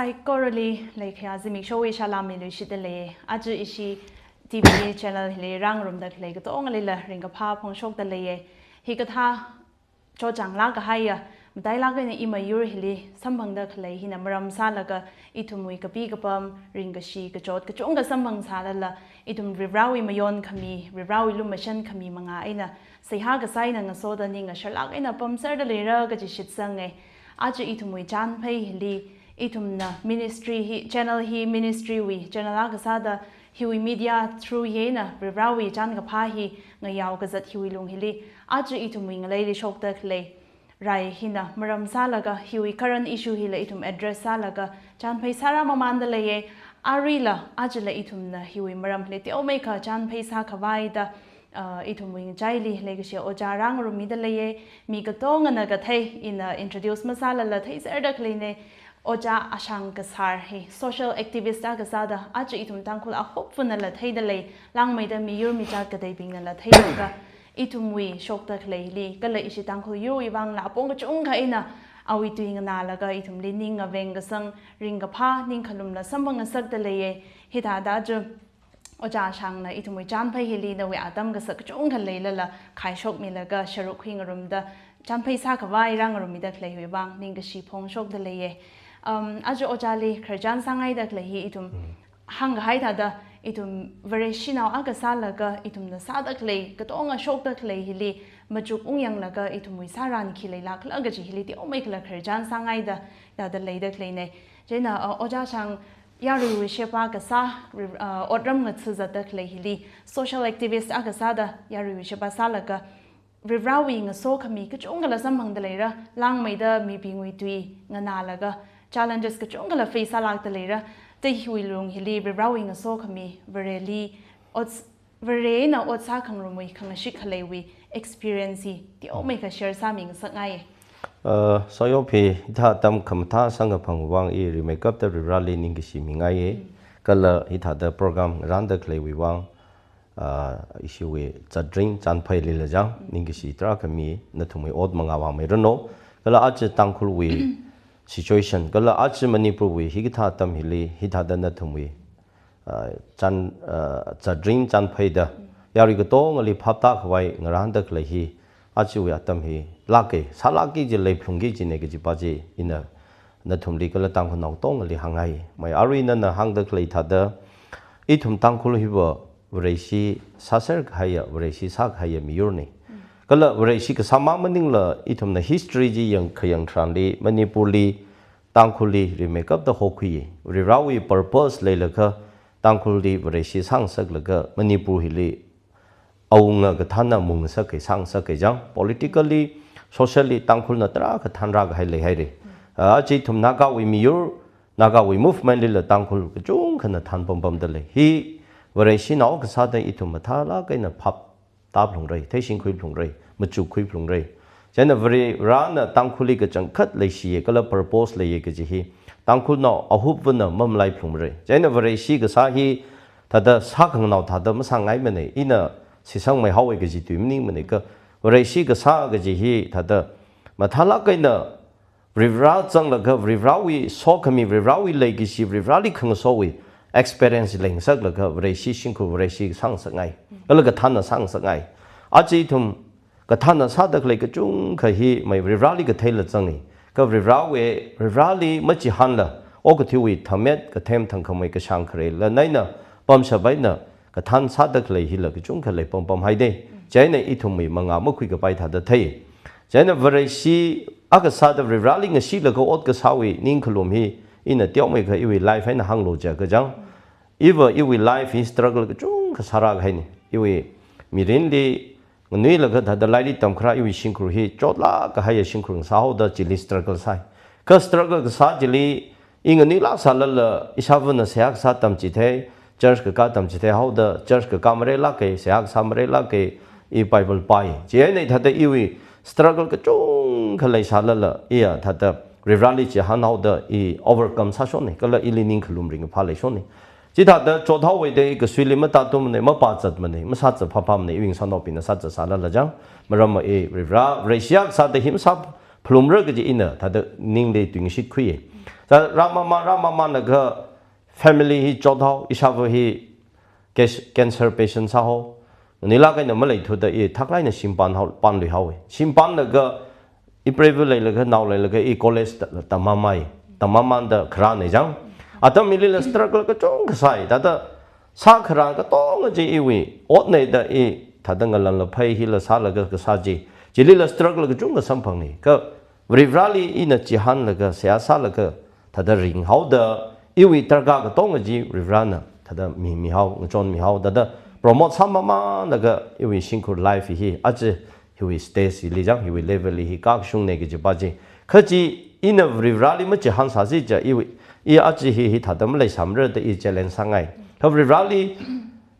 psychorally like hazimi show ishala mi lushidele aju ishi TV channel le rang room dak le to ngale la ring pha phong shok da le hi ka tha cho chang la ka haya dai la ga ne ima yur hili sambang da khlai hi na maram sa la ga itumui ka pi ka pam ring ga shi ka chot ka chung ga sambang sa la itum rivrawi mayon khami rivrawi lu mashan khami manga aina sei ha ga sai na nga so da ni nga shalak aina pam sar da le ra ga ji shit sang ngai aju itumui chan phai hili itum na ministry hi channel hi ministry wi channel ga sa da hiwi media through yena rivrawi chan ga pha hi nga yaw ga zat hiwi lung hili aju itumui nga le shok da khlai rai hina maram salaga hiwi current issue hila itum address salaga chan phai sara mamanda leye arila ajla itum na hiwi maram hle te omeka chan phai sa khawai da itum wing jaili legacy oja rang rumi da leye mi ga tong na ga thai in introduce masala la thai ser da kline oja ashang ka sar he social activist ga sada aj itum tangkhul a hopeful la thai da lei lang mai da mi yur mi chat ka dai bing la thai ga itumwi shok ta khlei li kala isi tangkhul yu iwang la pong chung kha ina awi tuing na la ga itum li ning a veng ga sang ring ga pha ning khalum la sambang sak da leye hi da da ju oja sang na itumwi chan phai hi li na we atam ga sak chung kha lei la khai shok mi la ga sharu khing rum da chan phai sa ka wai rang rum mi da khlei hui bang ning ga shi phong shok da leye aju oja li kharjan sangai da khlei hi itum hang hai da da itum vereshina aga salaga itum na sadak le katonga shok dak le hili majuk ungyang laga itum wi saran khilei lak laga ji hili ti omai kla kharjan sangai da da le dak le ne jena oja sang yaru wi shepa ga sa odram ngat su zadak le hili social activist aga sada yaru wi shepa salaga rivrawi nga so khami ka chungala samhang da le ra lang mai da mi pingwi tui nga na laga challenges ka chungala face alak da le ra te hui lung hili rivrawi nga so khami vereli ots verena otsa khang rumui khang shi khalewi experience ti omai ka share saming sangai soyo phe tha tam kham tha sang phang wang e ri makeup ta rivraly ning ki si mingai kala hi tha da program ran da khlewi wang issue we cha drink chan phai le la jang ning ki si tra khami na thumai od manga wa me rono kala ach tangkhul we situation kala ach manipur we hi tha tam hili hi tha da na thumwi chan cha dream chan phaida yari ga to ngali phapta khwai ngaran dak lai hi ach we atam hi lake salaki je lai phlungi ji ne ge ji pa ji ina na thumli kala tang khu naw to ngali hangai mai arina na hang dak lai tha da I thum tang khul hi bo reisi saser khaya reisi sa khaya mi yor ni kala reisi ka sama maning la itum na history ji yang khayang tran li manipur li tangkhuli ri makeup da hokhi ri rawi purpose le la kha tangkhuli reisi sang sak la ga manipur hi li aunga ga thana mung sa ke sang sa ke jang politically socially tangkhul na tra ka than ra ga hai le hai re a chi thum na ka wi mi yor na ka wi movement le la tangkhul ka chung khana than pom pom da le hi reisi na ka sa da itum tha la ka na phap tab lung rai thai sing khui lung rai machu khui lung rai jana very rana tangkhuli ka changkhat le si kala purpose le ye ka ji hi tangkhul no ahup na mam lai lung rai jana very si ka sa hi thada sa khang naw thada ma sangai mane ina sisang mai hawe ka ji tu mning mane ka very si ka sa ka ji hi thada ma thala ka na rivra chang la ka rivra wi so khami rivra wi le ki si rivra li khang so wi experience leng sak la ka very si sing khu very si sang sangai kala ka thana sang sangai aji thum ka thana sa dak le ka chung kha hi mai rivraly ka thela changi ka rivraly ma chi han la o ka thiwi thamet ka them thang khamai ka sang khre la naina pam sa bai na ka than sa dak le hi la ka chung kha le pam pam hai de jaina I thum mi manga ma khui ka pai tha da thai jaina very si aka sa da rivraly nga si la ka ot ka sawi ning khlum hi ina tiaw mai ka iwi life hai na hang lo ja ka jang iwi life is struggle ka chung ka sara ga hai ni iwi mirin li nui la ga da lai tam khra iwi singkru hi chotla ka haya singkru sa ho da chili struggle sai ka struggle ka sa chili ing ni la sa la isavu na syak sa tam chi the church ka tam chi the ho da church ka kamre la ke syak samre la ke I bible pai je nei tha da iwi struggle ka chung khalai sa la ya tha da rivraly chi han ho da I overcome sa shon ne kala ilining khulum ring pha le shon ne chỉ thà đó cho tháo về đây cái suy lý mà ta tụi mình mà bắt chặt mình mà sát chặt phá phá mình uyên san đó pin sát chặt sát là chăng mà làm mà rivra Russia sát để hiểm sát plum rồi cái gì nữa thà đó ninh để tuyển sĩ khuya za ramama na ga family hi chodhau isavu hi cancer patient sa ho nila kai na malai thu da e thaklai na simpan hau pan lui hau simpan na ga i preview lai la ga naw lai la ga e college tamama da khra ne jang atam mili la struggle ka chong ka sai da sa khra ka tong ji i wi ot nei da e thadang lan la phai hi la sa la ga sa ji jili la struggle ka chung ka samphang ni ka rivrali ina chi han la ga sia sa la ga thada ring hau da i wi targa ka tong ji rivrana thada mi hau ngchon mi hau da promote samama la ga i wi singkur life hi aje hi wi stay si li jang hi wi level hi ka shung ne ge ji ba ji khaji ina rivrali ma chi han sa ji ja i wi i aje hi thadam lai samre da i challenge sangai ha rivrali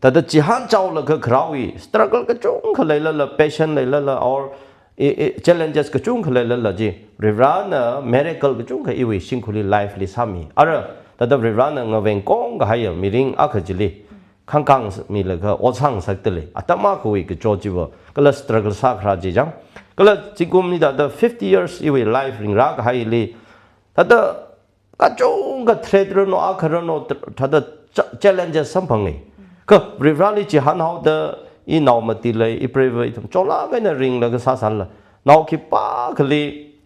tada chi han chau la ka khrawi struggle ka chung khalai la passion lai la or challenges ka chung khalai la ji rivrana miracle ka chung ka i wi singkuli life li sami ara tada rivrana ngaweng kong ga hayam miring akhajili khangkang mi la ga osang saktele atama ko wi ka chojiwa kala struggle sa khra ji jang kala chingum ni da 50 years i wi life ring ra ga haili tada ka chung ka thread no akhara no tada challenges samphang ni ka rivrali chi han hau da i naw mati lai i private thum chola ga na ring la ga sa san la naw ki pa khali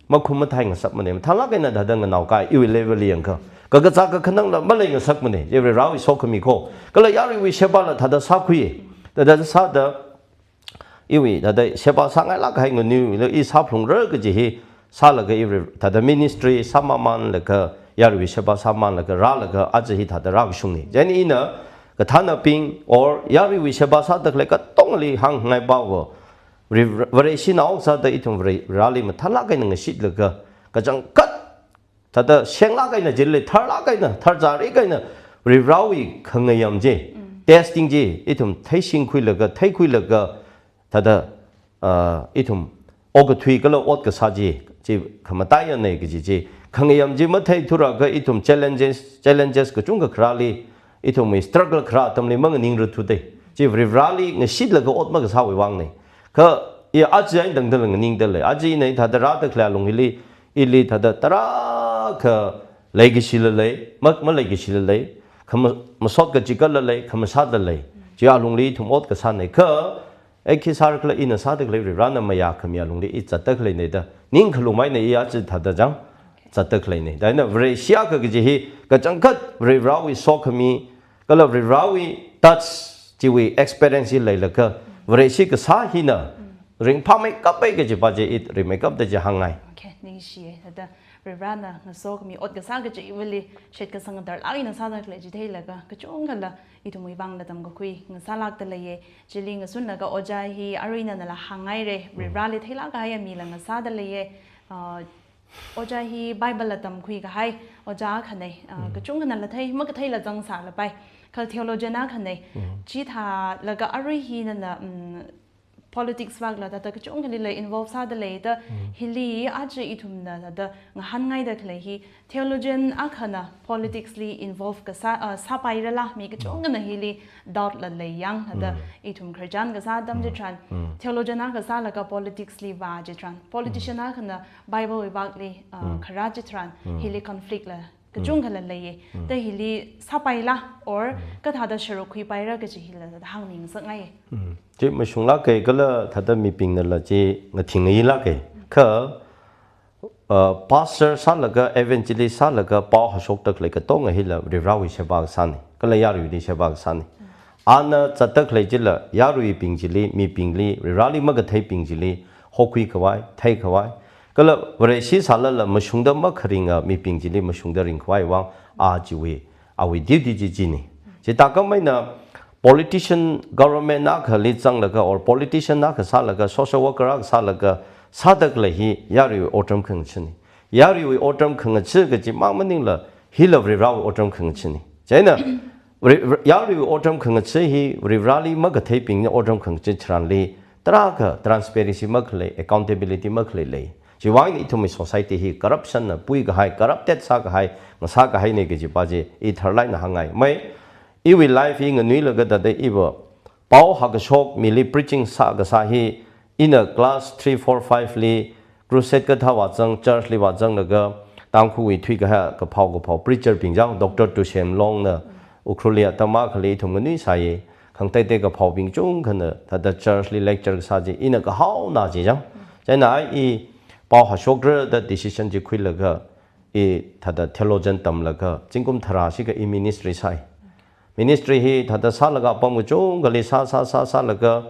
ma khum ma thai nga sap mane thala ga na da dang naw ka i wi level yang ka ka ga za ka khanang la ma lai nga sak mane je rawi so khami ko ka la yari wi sheba la tha da sa khui da sa da i wi da sheba sa ngai la ga nga ni i sa phlung ra ga ji hi sa la ga i tha da ministry samaman la ka yari wi sheba saman la ga ra la ga a ji hi tha da ra shung ni je ni ina ka thana ping or yari wi sheba sa dak le ka tongli hang ngai ba wo vare shi na sa da itum rally ma thala ga nang shit la ka jang kat ta da sheng la ga na jil le thar la ga na thar ja ri ga na rawi khang yam je testing je itum thai sing khui la ga thai khui la ga ta da itum og thui ka lo ot ka sa je khamata ya ne ga je khang yam je ma thai thura ga itum challenges ka chung ka khrali itum mi struggle khra tam le mang ning ru thu de ji rally nga shit la ga ot ma ga sa wi wang ne ka i ajai dang dang ning de le aji nei tha da ra da khla long li ili tha da tara ka lai gi shil le mak ma lai gi shil le kham ma sot ka chikal le kham sa da le ji a long li thum ot ka sa ne ka ai ki sar kla ina sa da le ran ma ya kham ya long li i chat ta khle ne da ning khlu mai ne ya chi tha da jang chat ta khle ne da na vre sia ka ji hi ka chang khat vre rawi so khami kala vre rawi touch ji we experience le la ka vre si ka sa hi na ring pa mai ka pe ke ji ba je it re make up da ji hangai okay ning shi da rivrana na so mi ot ga sa ga ji wili shet ka sang dar lai na sa da kle ji thei la ga ka chung la i tu mui bang da tam ga kui nga sa lak ta le ye ji ling ga sun na ga oja hi arina na la hangai re rivrali thei la ga ya mi la nga sa da le ye oja hi bible la tam kui ga hai oja khanai ka chung na la thei ma ka thei la jang sa la pai khal theology na khanai chi tha la ga ari hi na politics wag la ta ka chung li le involve sa da le da hili aje itum na da nga han ngai da khle hi theologian akhana politically involve ka sa pai la mi ka chung na hili doubt la le yang da itum khrajan ga sa dam je tran theologian ka sa la ka politically wa je tran politician akhana bible we bag li khara je tran hili conflict la ka chung khala le ye da hili sa pai la or ka tha da sharo khui pai ra ka ji hila da hang ning sa ngai ji ma shung la ke kala thada mi ping na la ji nga thing ngai la ke kha pastor sa la ga evangelist sa la ga pa ha sok tak le ka to nga hila ribrawi se ba sa ni kala ya ru ni se ba sa ni ana chatak le ji la ya ru ping ji li mi ping li rali ma ga thai ping ji li ho khui khawai thai khawai kala vare si sa la ma shung da ma khringa mi ping ji li ma shung da ring khwai wang a ji we a we di ji ni ji ta ka mai na politician government na khali chang la ka or politician na ka sa la ka social worker ka sa la ka sa dak la hi yari otam khang chini yari we otam khang chi ga ji ma maning la hi la ri raw otam khang chini jaina yari we otam khang chi hi ri rali ma ga thai ping ne otam khang chi chran li tra ka transparency ma khle accountability ma khle le ji wang ni to mi society hi corruption na pui ga hai corrupted sa ga hai ma sa ga hai ne ge ji ba je i thar lai na hangai mai I will life in a new look at the evil. Pao Hag Shok, Millie preaching Saga Sahi in a class 3, 4, 5 li, crusade Kata Wazang, Church Li Wazang Laga, tang khu wi thui ka phau preacher ping jang doctor to shem long na ukrulia tama khali thum ni sai khang tai te ka phau ping chung khana ta da church li lecture sa ji ina ka hau na ji jang chai na I pau ha shokra da decision ji khui la ga I ta da theologian tam la ga chingkum thara si ka I ministry sai ministry hi ta da sa la ga pam chung ga li sa la ga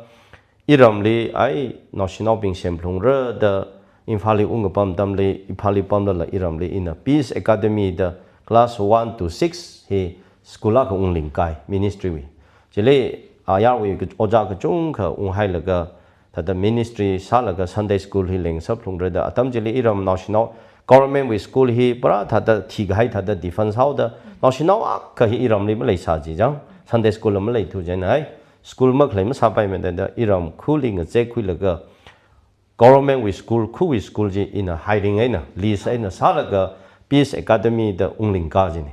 iram li ai national ping shem plung ra da Infali unga pam damle Ifali pam la iram le ina Peace Academy da class 1 to 6 he skula ka ungling kai ministry wi jele ayar wi oja ka chung ka ung hai la ga ta ministry sa la ga Sunday school hi leng sap lung da atam jele iram national government wi school hi para ta thi ga hai ta defense how da national ka hi iram le ma lai sa ji jang Sunday school ma lai thu jan hai school ma khlai ma sa pai me da iram khuling che khui la ga government with school khu with school ji in a hiding in a lease in a salaga Peace Academy the ungling ka ji ne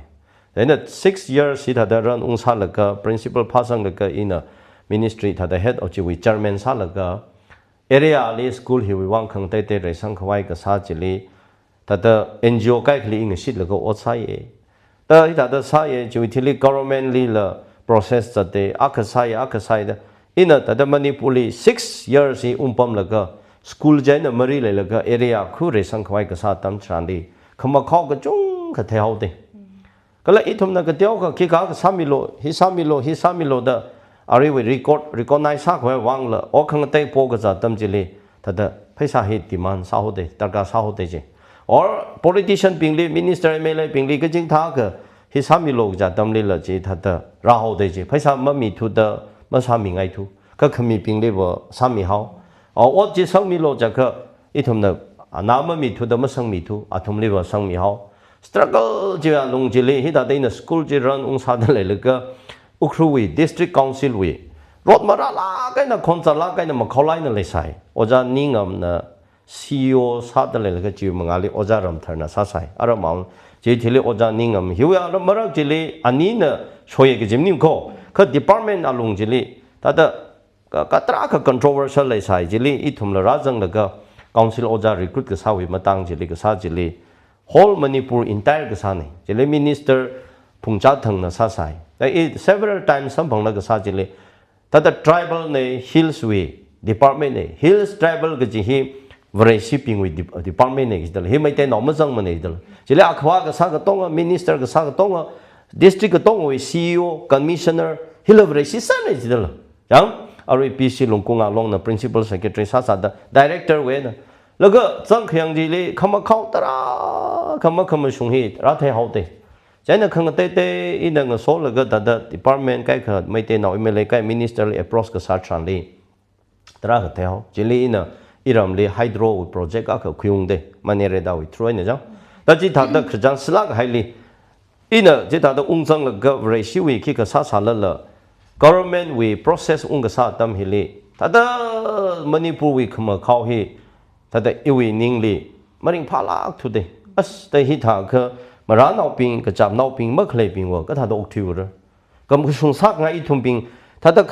then at 6 years it had run ung salaga principal pasang laga in a ministry had the head of ji with chairman salaga area le school hi wi wang khang tai te re sang khawai ka sa ji le ta the NGO kai khli ing sit laga o sai e ta hi ta sa ye ji thili government li la process ta te akhasai da in a ta Manipuri 6 years hi umpam laga school jaina mari le laga area khu re sang khwai ka sa tam chandi khama khaw ka chung ka theu de kala ithum na ka teo ka ki ka samilo da ari we recognize sa khwa wang la o khang tai po ka za tam jile tada phaisa he demand sa ho de tarka sa ho de je or politician pingli minister MLA pingli ka jing tha ka hi samilo ja tam le la je thada ra ho de je phaisa ma mi thu da ma sa mi ngai thu ka khami pingli bo sa mi hao what ji sang mi lo ja ka ithum na anama mi thu da ma sang mi thu athum le ba sang mi hao struggle ji lung ji le hi da de na school ji ran ung sa da le ka ukru wi district council wi rot mara la ka na khon cha la ka na ma kholai na le sai oja ningam na CEO sa da le ka ji mangali oja ram thar na sa sai ara maun ji thile oja ningam hiwa ra mara ji le ani na choye ge jim nim ko ka department alung ji le ta da katra ka controversial le sai jili ithum la rajang laga council oja recruit ka sawi matang jili ka sa jili whole Manipur entire ka sa ne jili minister phungcha thang na sa sai several times sam phang la ka sa jili ta tribal ne hills we department ne hills tribal ka ji hi very shipping with department ne dal hi mai te no ma jang ma ne dal jili akhwa ka sa ka tong minister ka sa ka tong district ka tong we CEO commissioner hilavre si sa ne dal jang RPC longkunga long na principal secretary sa da director we na laga chang khyang ji le khama khau tara khama sung hi ra the hau te jaina khang te te in nga so laga da department kai kha mai te no MLA kai minister approach ka sa tran le tara ka the hau ji le ina iram le hydro project ka khuyung de manere da wi troi na jang da ji da khjang sla ka hai le ina ji da ung chang laga ratio wi ki ka sa la government we process unga sa tam hili tada Manipur we khama khaw hi tada iwi ningli maring phalak thu de as ta hi tha kha mara nau ping ka cham nau ping ma khlei ping wa ka tha do thiu ra kam khung sak ngai thum ping tada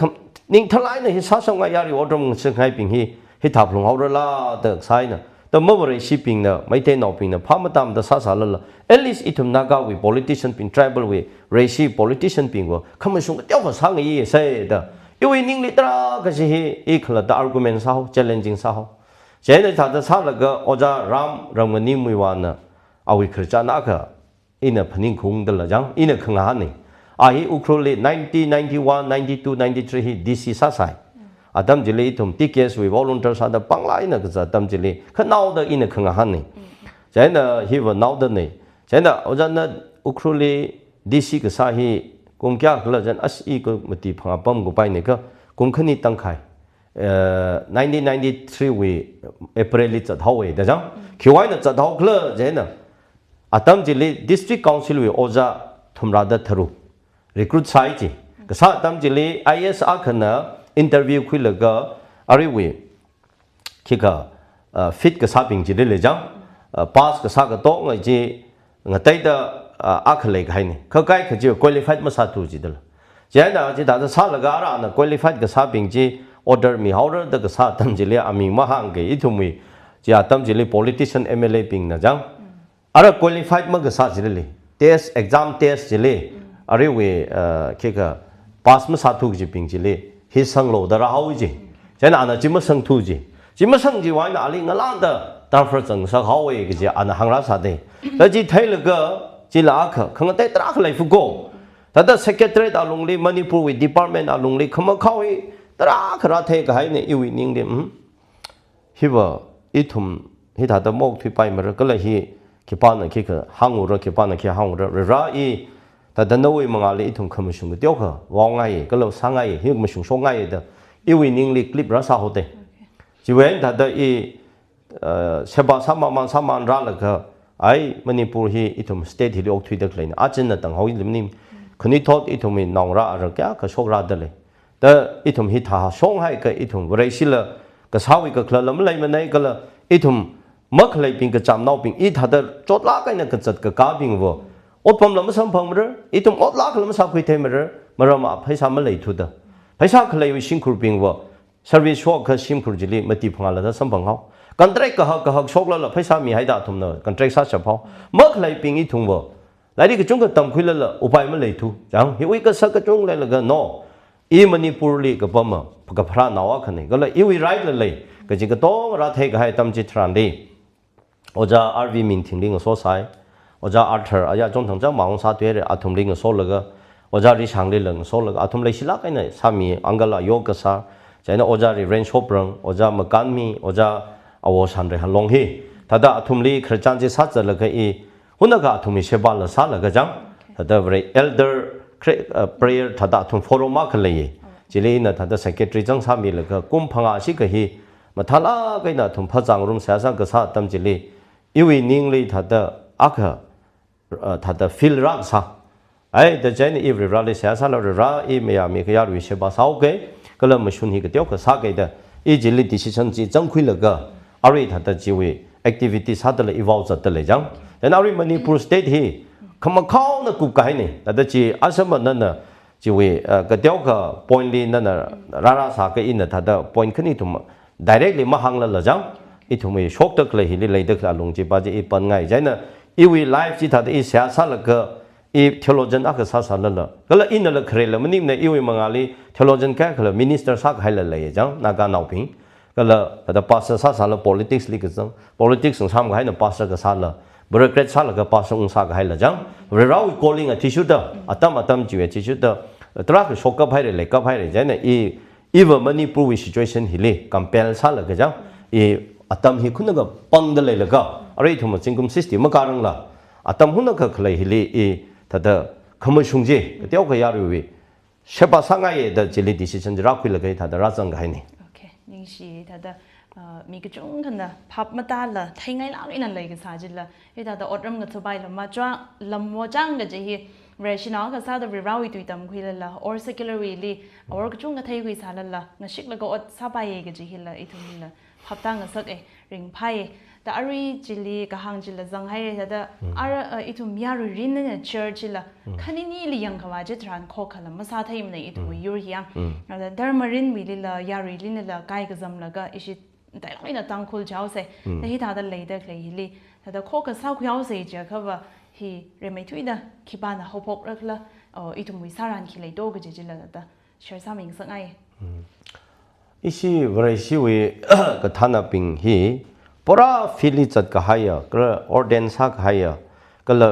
ning thalai na hi sa sang ngai yari odom sing hai ping hi tha plung haw la ta sai na the more shipping na mai te nau ping na phamatam da sa la at least itum naga we politician pin tribal we race politician pin wo khamasung ka tyaw sang yi sai da iwi ning litra ka ji hi ikhla da argument sa ho challenging sa ho jena tha da sa la ga oja ramani mui wa na awi khircha na ka ina phaning khung da la jang ina khanga ha ni a hi ukrole 1991 92 93 hi DC sa sai adam jili tum TKS we volunteer sa da panglai na ka tam jili khanau da ina khanga ha ni jena hi wa nau da ni jena ojana ukrole DC ka sa hi kum kya kla jan as I ko mati phanga pam go pai ne ka kum khani tang khai 1993 we April cha thawe da jang khiwai na cha thaw kla jena atam jili district council we oja thumra da tharu recruit sai ji ka sa atam jili IS akhana interview khuilaga ari we khika fit ka sa ping ji le jang pass ka sa ka to ngai ji ngatai da akhle khai ni khakai khaji qualified ma sa tu ji dal jena ji da sa laga ra na qualified ka sa ping ji order mi haurer da ka sa tam ji le ami ma hang ge ithumi ji atam ji le politician MLA ping na jang ara qualified ma ga sa jili test exam test jili are we ke ka pass ma sa thu ji ping jili hi sang lo da ra hau ji chen ana ji ma sang thu ji ji ma sang ji wa na ali ngala da ta phar chang sa hau we ge ji ana hang ra sa de da ji thai le ga ji la kha khang te tra kha lai fu go ta da secretary da long li manipur with department a long li kham khau hi tra kha ra the ga hai ne i wi ning de hi ba i thum hi da da mok thui pai ma ra ka la hi ki pa na ki ka hang ro ki pa na ki hang ro ra i ta da no wi ma nga li i thum kham shung ge tyo kha wa ngai ka lo sa ngai hi ma shung so ngai da i wi ning li clip ra sa ho te ji wen da da i seba saman ra la ka ai manipur hi i thum state hi ok thui da klein a chen na tang ho lim nim khani thot i thum in nong ra ra kya ka sok ra da le da i thum hi tha song hai ka i thum rei sila ka sawi ka khla lam lai ma nei ka la i thum mak lai ping ka cham nau ping i tha da chot la ka na ka chat ka ping wo ot pam lam sam phang mer i thum ot la ka lam sa khui the mer mar ma phaisa ma lai thu da phaisa khlai wi sing khur ping wo service shop ka sim khur jili mati phang la da sam phang hau contract ka ha sok la phaisa mi hai da thum na contract sa cha phau mak lai ping i thum wo lai ri ka chung ka tam khui la upai ma lai thu jang hi wi ka sa ka chung lai la ga no i manipur li ka pam ka phra nawa khane ga la i wi right la lai ka ji ka to ra the ga hai tam ji thran di oja rv min thing ling so sai oja arthur aya jong thang jang maung sa tue re athum ling so la ga oja ri sang le lang so la athum lai sila kai na sami angala yoga sa jaina oja ri range hoprang oja makan mi oja awo san re halong hi tada athum li khrchan ji sa cha la ga i huna ga athum mi seba la sa la ga jang tada very elder prayer tada athum forum ma khlai jili na tada secretary jang sa mi la ga kum phanga si ka hi mathala kai na thum pha jang rum sa sa ka sa tam jili iwi ning li tada akha tada fil rak sa ai da jain every rally sa sa la ra i me ya mi ka ya ri seba sa ke kala mashun hi ka tyo ka sa ke da i jili decision ji jang khui la ga ari tada jiwi activity sa da la evolve za da le jang then ari manipur state hi kham khau na ku kai ne tada ji asam na na jiwi ka tyo ka point li na na ra sa ka in na tada point khani thum directly ma hang la jang i thumi shok tak le hi le le dak alung ji ba ji i pan ngai jaina i wi life ji thad i sia sa la ka i theologian ak sa sa la la kala in la khre la mani ne i wi mangali theologian ka kala minister sa khai la le jang na ga nau ping kala da pastor sa sa la politics li ka jang politics sang sam ga na pastor ka sa la bureaucrat sa la ka pastor ung sa ga hai la jang re raw calling a tissue da atam ji we tissue da tra ka shok ka phai le ka phai le jaina i even manipur situation hi le compel sa la ga jang i atam hi khuna ga pang da le la ga ari thum chingkum system ma karang la atam huna ka khlai hi le e thada kham shung je tyaw ka yar wi sheba sanga ye da jili decision ra khui la ga thada ra chang ga hai ni okay ning shi thada mi ka chung kan da phap ma ta la thai ngai la ina lai ga sa ji la e thada odram ga thobai la ma chwa lam mo chang ga je hi rational ka sa da rawi tu tam khui la or secularly or ka chung ga thai hui sa la nga shik la ga ot sa ba ye ga ji hi la i thum la hapta nga sak e ring phai da ari jili ka hang jila zang hai da ara itum yaru rin na church la khani ni li yang khawa je tran kho khala ma sa thai mne itu yur hiang da dharmarin wi la yaru lin la kai ka zam la ga ishi dai lai na tang khul jaw se da hi da le da klei li da kho ka sa khyaw se je kha ba hi re mai thui da ki ba na hopok rak la itum wi saran ki le do ga je jila da share sa ming sang ai isi varai si we ka thana ping hi pora fili chat ka haya kra orden sa ka haya kala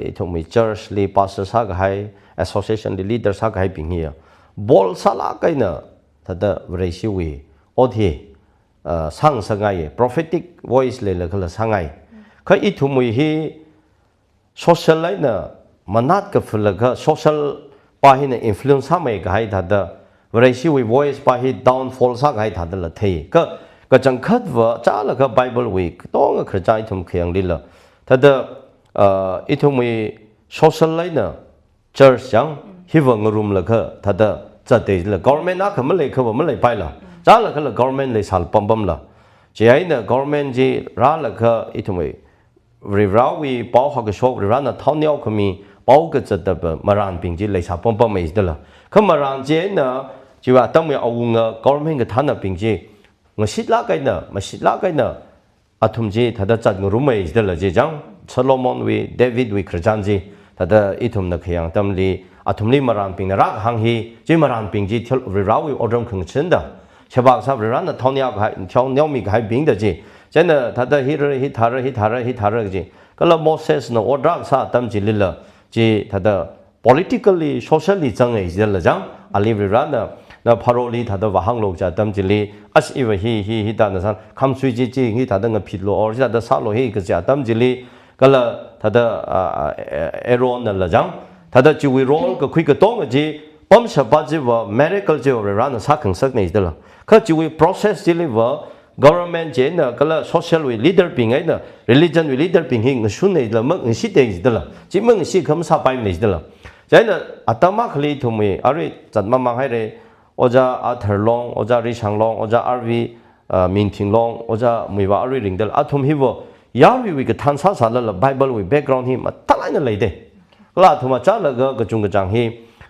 ithong mi church li pastor sa ka hai association li leader sa ka hai ping hi bol sala kaina thada varai si we odhi sang sangai prophetic voice le la kala sangai kha ithum mi hi social laina manat ka phulaga social pahina influence sa mai ka hai thada varai si we voice pa hi downfall sa gai thad la thei ka chang khat wa cha la ka bible week tong a khajai thum khiang li la thad ithum mi social line church yang hi wang room la ka thad cha te la government a kham le kha ma le pai la cha la ka la government le sal pam pam la che ai na government ji ra la ka ithum mi ri ra wi pau ha ka shok ri ra na thau nyau khami pau ka cha da maran ping ji le sa pam pam mai da la khamaran je na jiwa tamwe awunga government ga thana pingji ngsit la kaina masit la kaina athum je thada chat ngru mai de la je jang Solomon we David we Krajanji tada itum na khayang tamli atumli maran ping na rak hang hi ji maran ping ji thil rawi odom khung chinda chabak sab ran na thawnya ga thong nyom mi ga bing da ji jena tada hi thara ji kala Moses na odrak sa tam ji lila ji tada politically socially chang ai jel jang ali ran na paroli tada wahang lok ja tam ji li as iwa hi da na san kham sui ji hi tada nga phitlo or ja da sa lo hi ga ja tam ji li kala tada Aaron na la jang tada ji we roll ka khui ka tong ji pom sha ba ji wa miracle ji or ran sa khang sak nei da ka ji we process ji li wa government je na kala social we leader ping ai na religion we leader ping hing sun nei la mak si te ji da ji mang si kham sa pai nei da ja na atama khli thumi ari chat ma mang hai re oja Arthur Long oja Ri Chang Long oja RV Min Thing Long oja muiwa ari ring da athum hi wo yawi we ka than sa sa la Bible we background hi ma talai na lei de la thuma cha la ga chung ga jang hi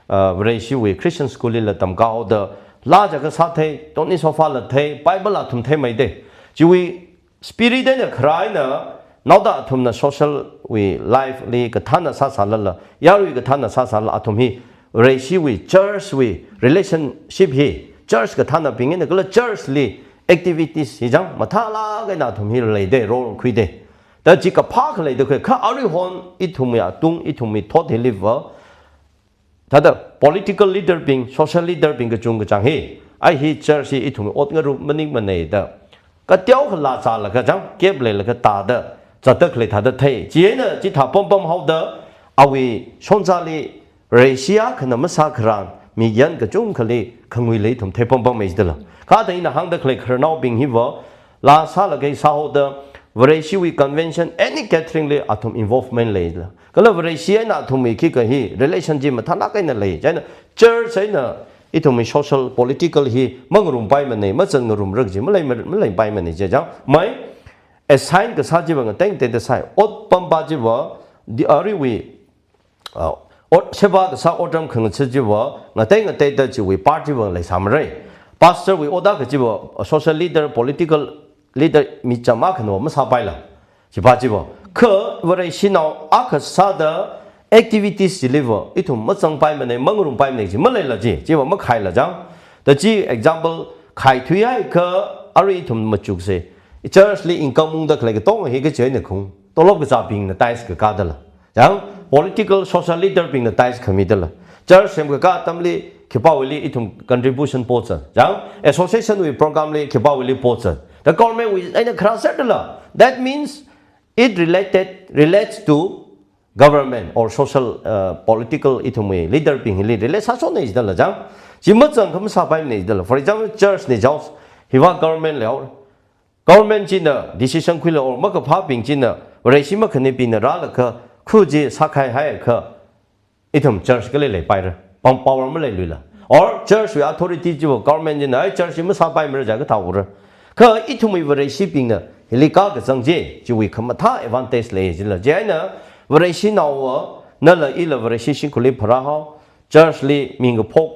vre shi we Christian school la tam ka da la ja ga sa the ton ni sofa la the Bible la thum the mai de ji we spirit de khrai na now da thum na social we life li ka than sa sa la yawi ka than sa sa la athum hi vre shi we church we relationship hi church ka than na ping ne ka church li activities hi jang mathala ga na thum hi lei de role khui de da ji ka phak lei de kha ari hon I thum ya tung I thum mi thot deliver da da political leader being social leader being ga chung ga chang he ai hi church I thum ot nga ru maning manei da ka tiao kha la cha la ga jang kep le la ga ta da cha tak le tha da thei ji na ji tha pom pom hau da awi son cha li Russia khana ma sa khran mi yan ka chung khali khangwi le thum the pom pom me da la ka da ina hang da khle khrnau bing hi wo la sa la ge sa ho da Varashi we convention any gathering le atom involvement le la kala Varashi na atom ki ka hi relationship ma thana kai na le jana church ai na itom social political hi mangrum pai ma nei ma chan ngrum rak ji ma lai pai ma nei ja jang mai assign ka sa ji bang teng te da sai ot pam ba ji wa the ari we ot seba ka sa odam khang chi ji wa nga te da ji we party bang lai sam rai pastor we oda ka ji wa social leader political leader mi chama khno ma sa pai la ji ba ji bo kho vare sinau ak sa da activities deliver itu ma chang pai ma nei mangrum pai nei ji ma lai la ji ba ma khai la jang the ji example khai thui ai kho ari thum ma chuk se church li income mung da khle ga tong he ga che ne khung to lob ga sa ping na tais ka da la jang political social leader ping na tais khami da la church sem ga tam li khipa wili itum contribution po cha jang association with program li khipa wili po cha the government is in a cross that means it relates to government or social political itumwe leader being relates sa so ne is da jang jimma chang kham sa pai ne da for example church ne jaw hiwa government le government jin da decision khule or ma ka pha ping jin na re shi ma khane pin ra la kha khu ji sa khai hai kha itum church ke le pai ra pang power ma le lu la or church we authority ji government jin na church ma sa pai ma ja ka ta ur ka itumi vare shipping na helika ga jangje ji we kham tha advantage le ji la je na vare shi na wa na la I la vare shi shin khuli phra ha church li ming phok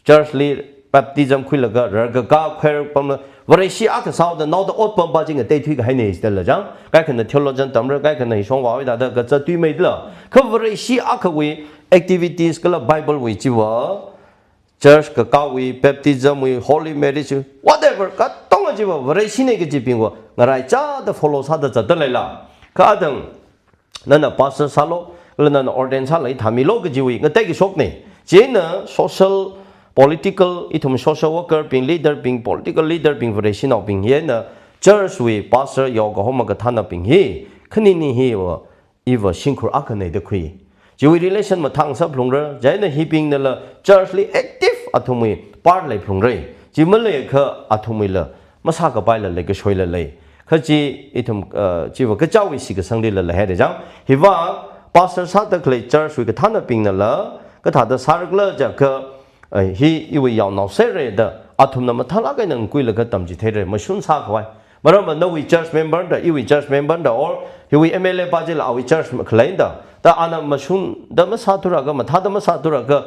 church li baptism khul ga ra ga khwer pam vare shi ak sa da now the ot pam ba jing te thui ga hai ne is la jang kai kan theologian tam ra kai kan hi song wa da ga cha tui mai la ka vare shi ak we activities ka la bible we ji wa church ka we baptism we holy marriage whatever ka tong ji wa vare shi ne ge ji ping wa ngarai cha da follow sa da cha da lai la ka dang na pastor salo na ordain sa lai thami lo ge ji wi nga te gi sok ne je na social political itum social worker ping leader ping political leader ping vare shi na ping ye na church we pastor yo ga homa ga thana ping hi khani ni hi wa iwa shinkhur akane de khui jiwi relation ma thang sap lung ra jai na hi ping na la church li active athumi part lai phung rei jimal le kha athumi la masa ka pai la le ka shoi la le kha ji itum ji wa ka chaw wi si ka sang de la he de jang hi wa pastor sa ta kle church we ka thana ping na la ka tha da sar la ja ka hi iwi yaw naw se re da athum na ma thala ka nang kui la ka tam ji the re ma shun sa khwai maram no we church member da iwi church member da or hi we mla pa ji la we church khlain da ta ana ma shun da ma sa tu ra ga ma tha da ma sa tu ra ga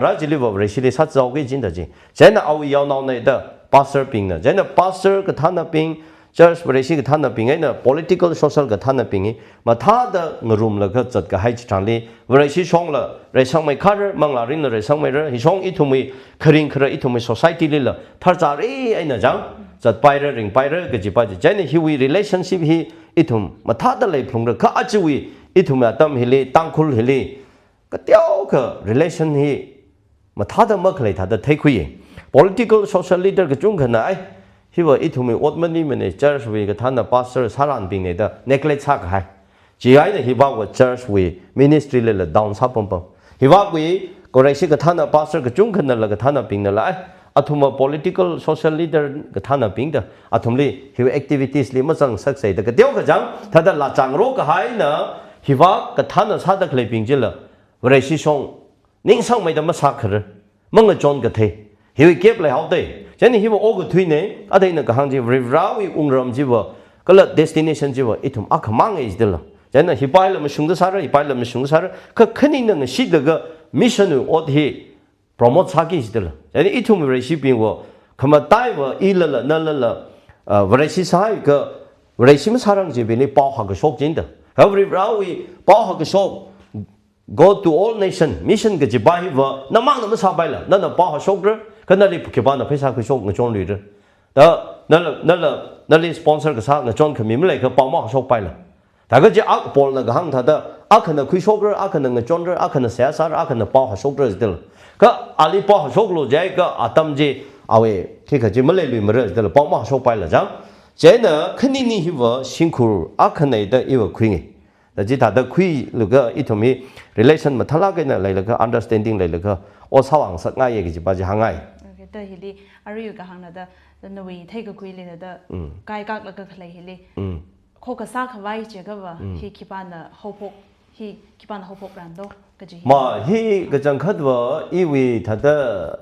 ara ji li wa re si le sa chaw ge jin da ji jena awi yaw naw ne da pastor ping na jena pastor ka thana ping church bere shi ka thana ping ai na political social ka thana ping ma tha da ngrum la ka chat ka hai chang li bere shi song la re sang mai khar mang la rin re sang mai re hi song I thumi khring khra I thumi society li la thar cha re ai na jang chat pai re ring pai re ka ji pa ji jai ne hi wi relationship hi I thum ma tha da lai phlung ra kha a chi wi I thum ya tam hi li tang khul hi li ka tiao ka relation hi mà thà đó mất lại thà đó thấy quý political social leader cái chung cái này hi vợ ít thùng ốt mất đi mình church vì cái thằng là pastor saran bình này đó neglect sắc hay chỉ ai này hi vợ của church vì ministry là down sắp bông bông hi vợ vì có ai cái thằng là pastor cái chung cái này là cái thằng là bình này lại thùng political social leader cái thằng là bình đó thùng li hi activities li mà chẳng sắc sấy đó cái điều cái chẳng thà đó là chẳng rốt cái hay nữa hi vợ cái thằng là sát được lại bình chứ là vậy thì xong nhưng sang mấy đứa mà sát khờ mong là chọn cái thế hiểu kép lại học đấy cho nên hiểu ô cái thuyền này ở đây là cái hàng gì rau rầm gì vậy cái là destination gì vậy ít thùng ác mang cái gì đó cho nên hiểu bài là mình xuống đó sao hiểu bài là mình xuống đó sao cái khinh năng là xí được cái mission ở đây promote sao cái gì đó cho nên ít thùng về xí biển vậy không mà tai vậy ý là về xí sao cái về xí mà sao rằng gì bên này bảo học cái số chính đó cái rau bảo học cái số go to all nation mission cái gì bài vợ nó mang nó sao bài là nó là bao số đó cái này thì cái bạn là phải sao cái số người chọn lựa đó nó là sponsor cái sao người chọn cái mình lại cái bao mỏ số bài là tại cái gì ác bỏ là cái hàng thật đó ác cái cái số đó ác cái người chọn đó ác cái sẽ sao ác cái bao số đó gì đó cái ali bao số lo vậy cái tâm gì vậy cái gì mà lại lười mà rồi đó là bao mỏ số bài là chẳng thế nữa khi ni hi vợ辛苦ác cái này đó yêu khuyên là chỉ ta đã khui lúc cái ít thùng relation mà thà cái này là cái understanding lại là cái ô sao hàng sắc ngay cái gì bao giờ hàng ngay cái đó thì đi ở đây cái hàng đó nó vì thấy cái khui này đó cái các là cái này thì khó cái sao cái vai chỉ cái vậy thì khi bạn là hậu phục thì khi bạn hậu phục làm đâu cái gì mà hi cái chẳng khát vợ ý vì thật đó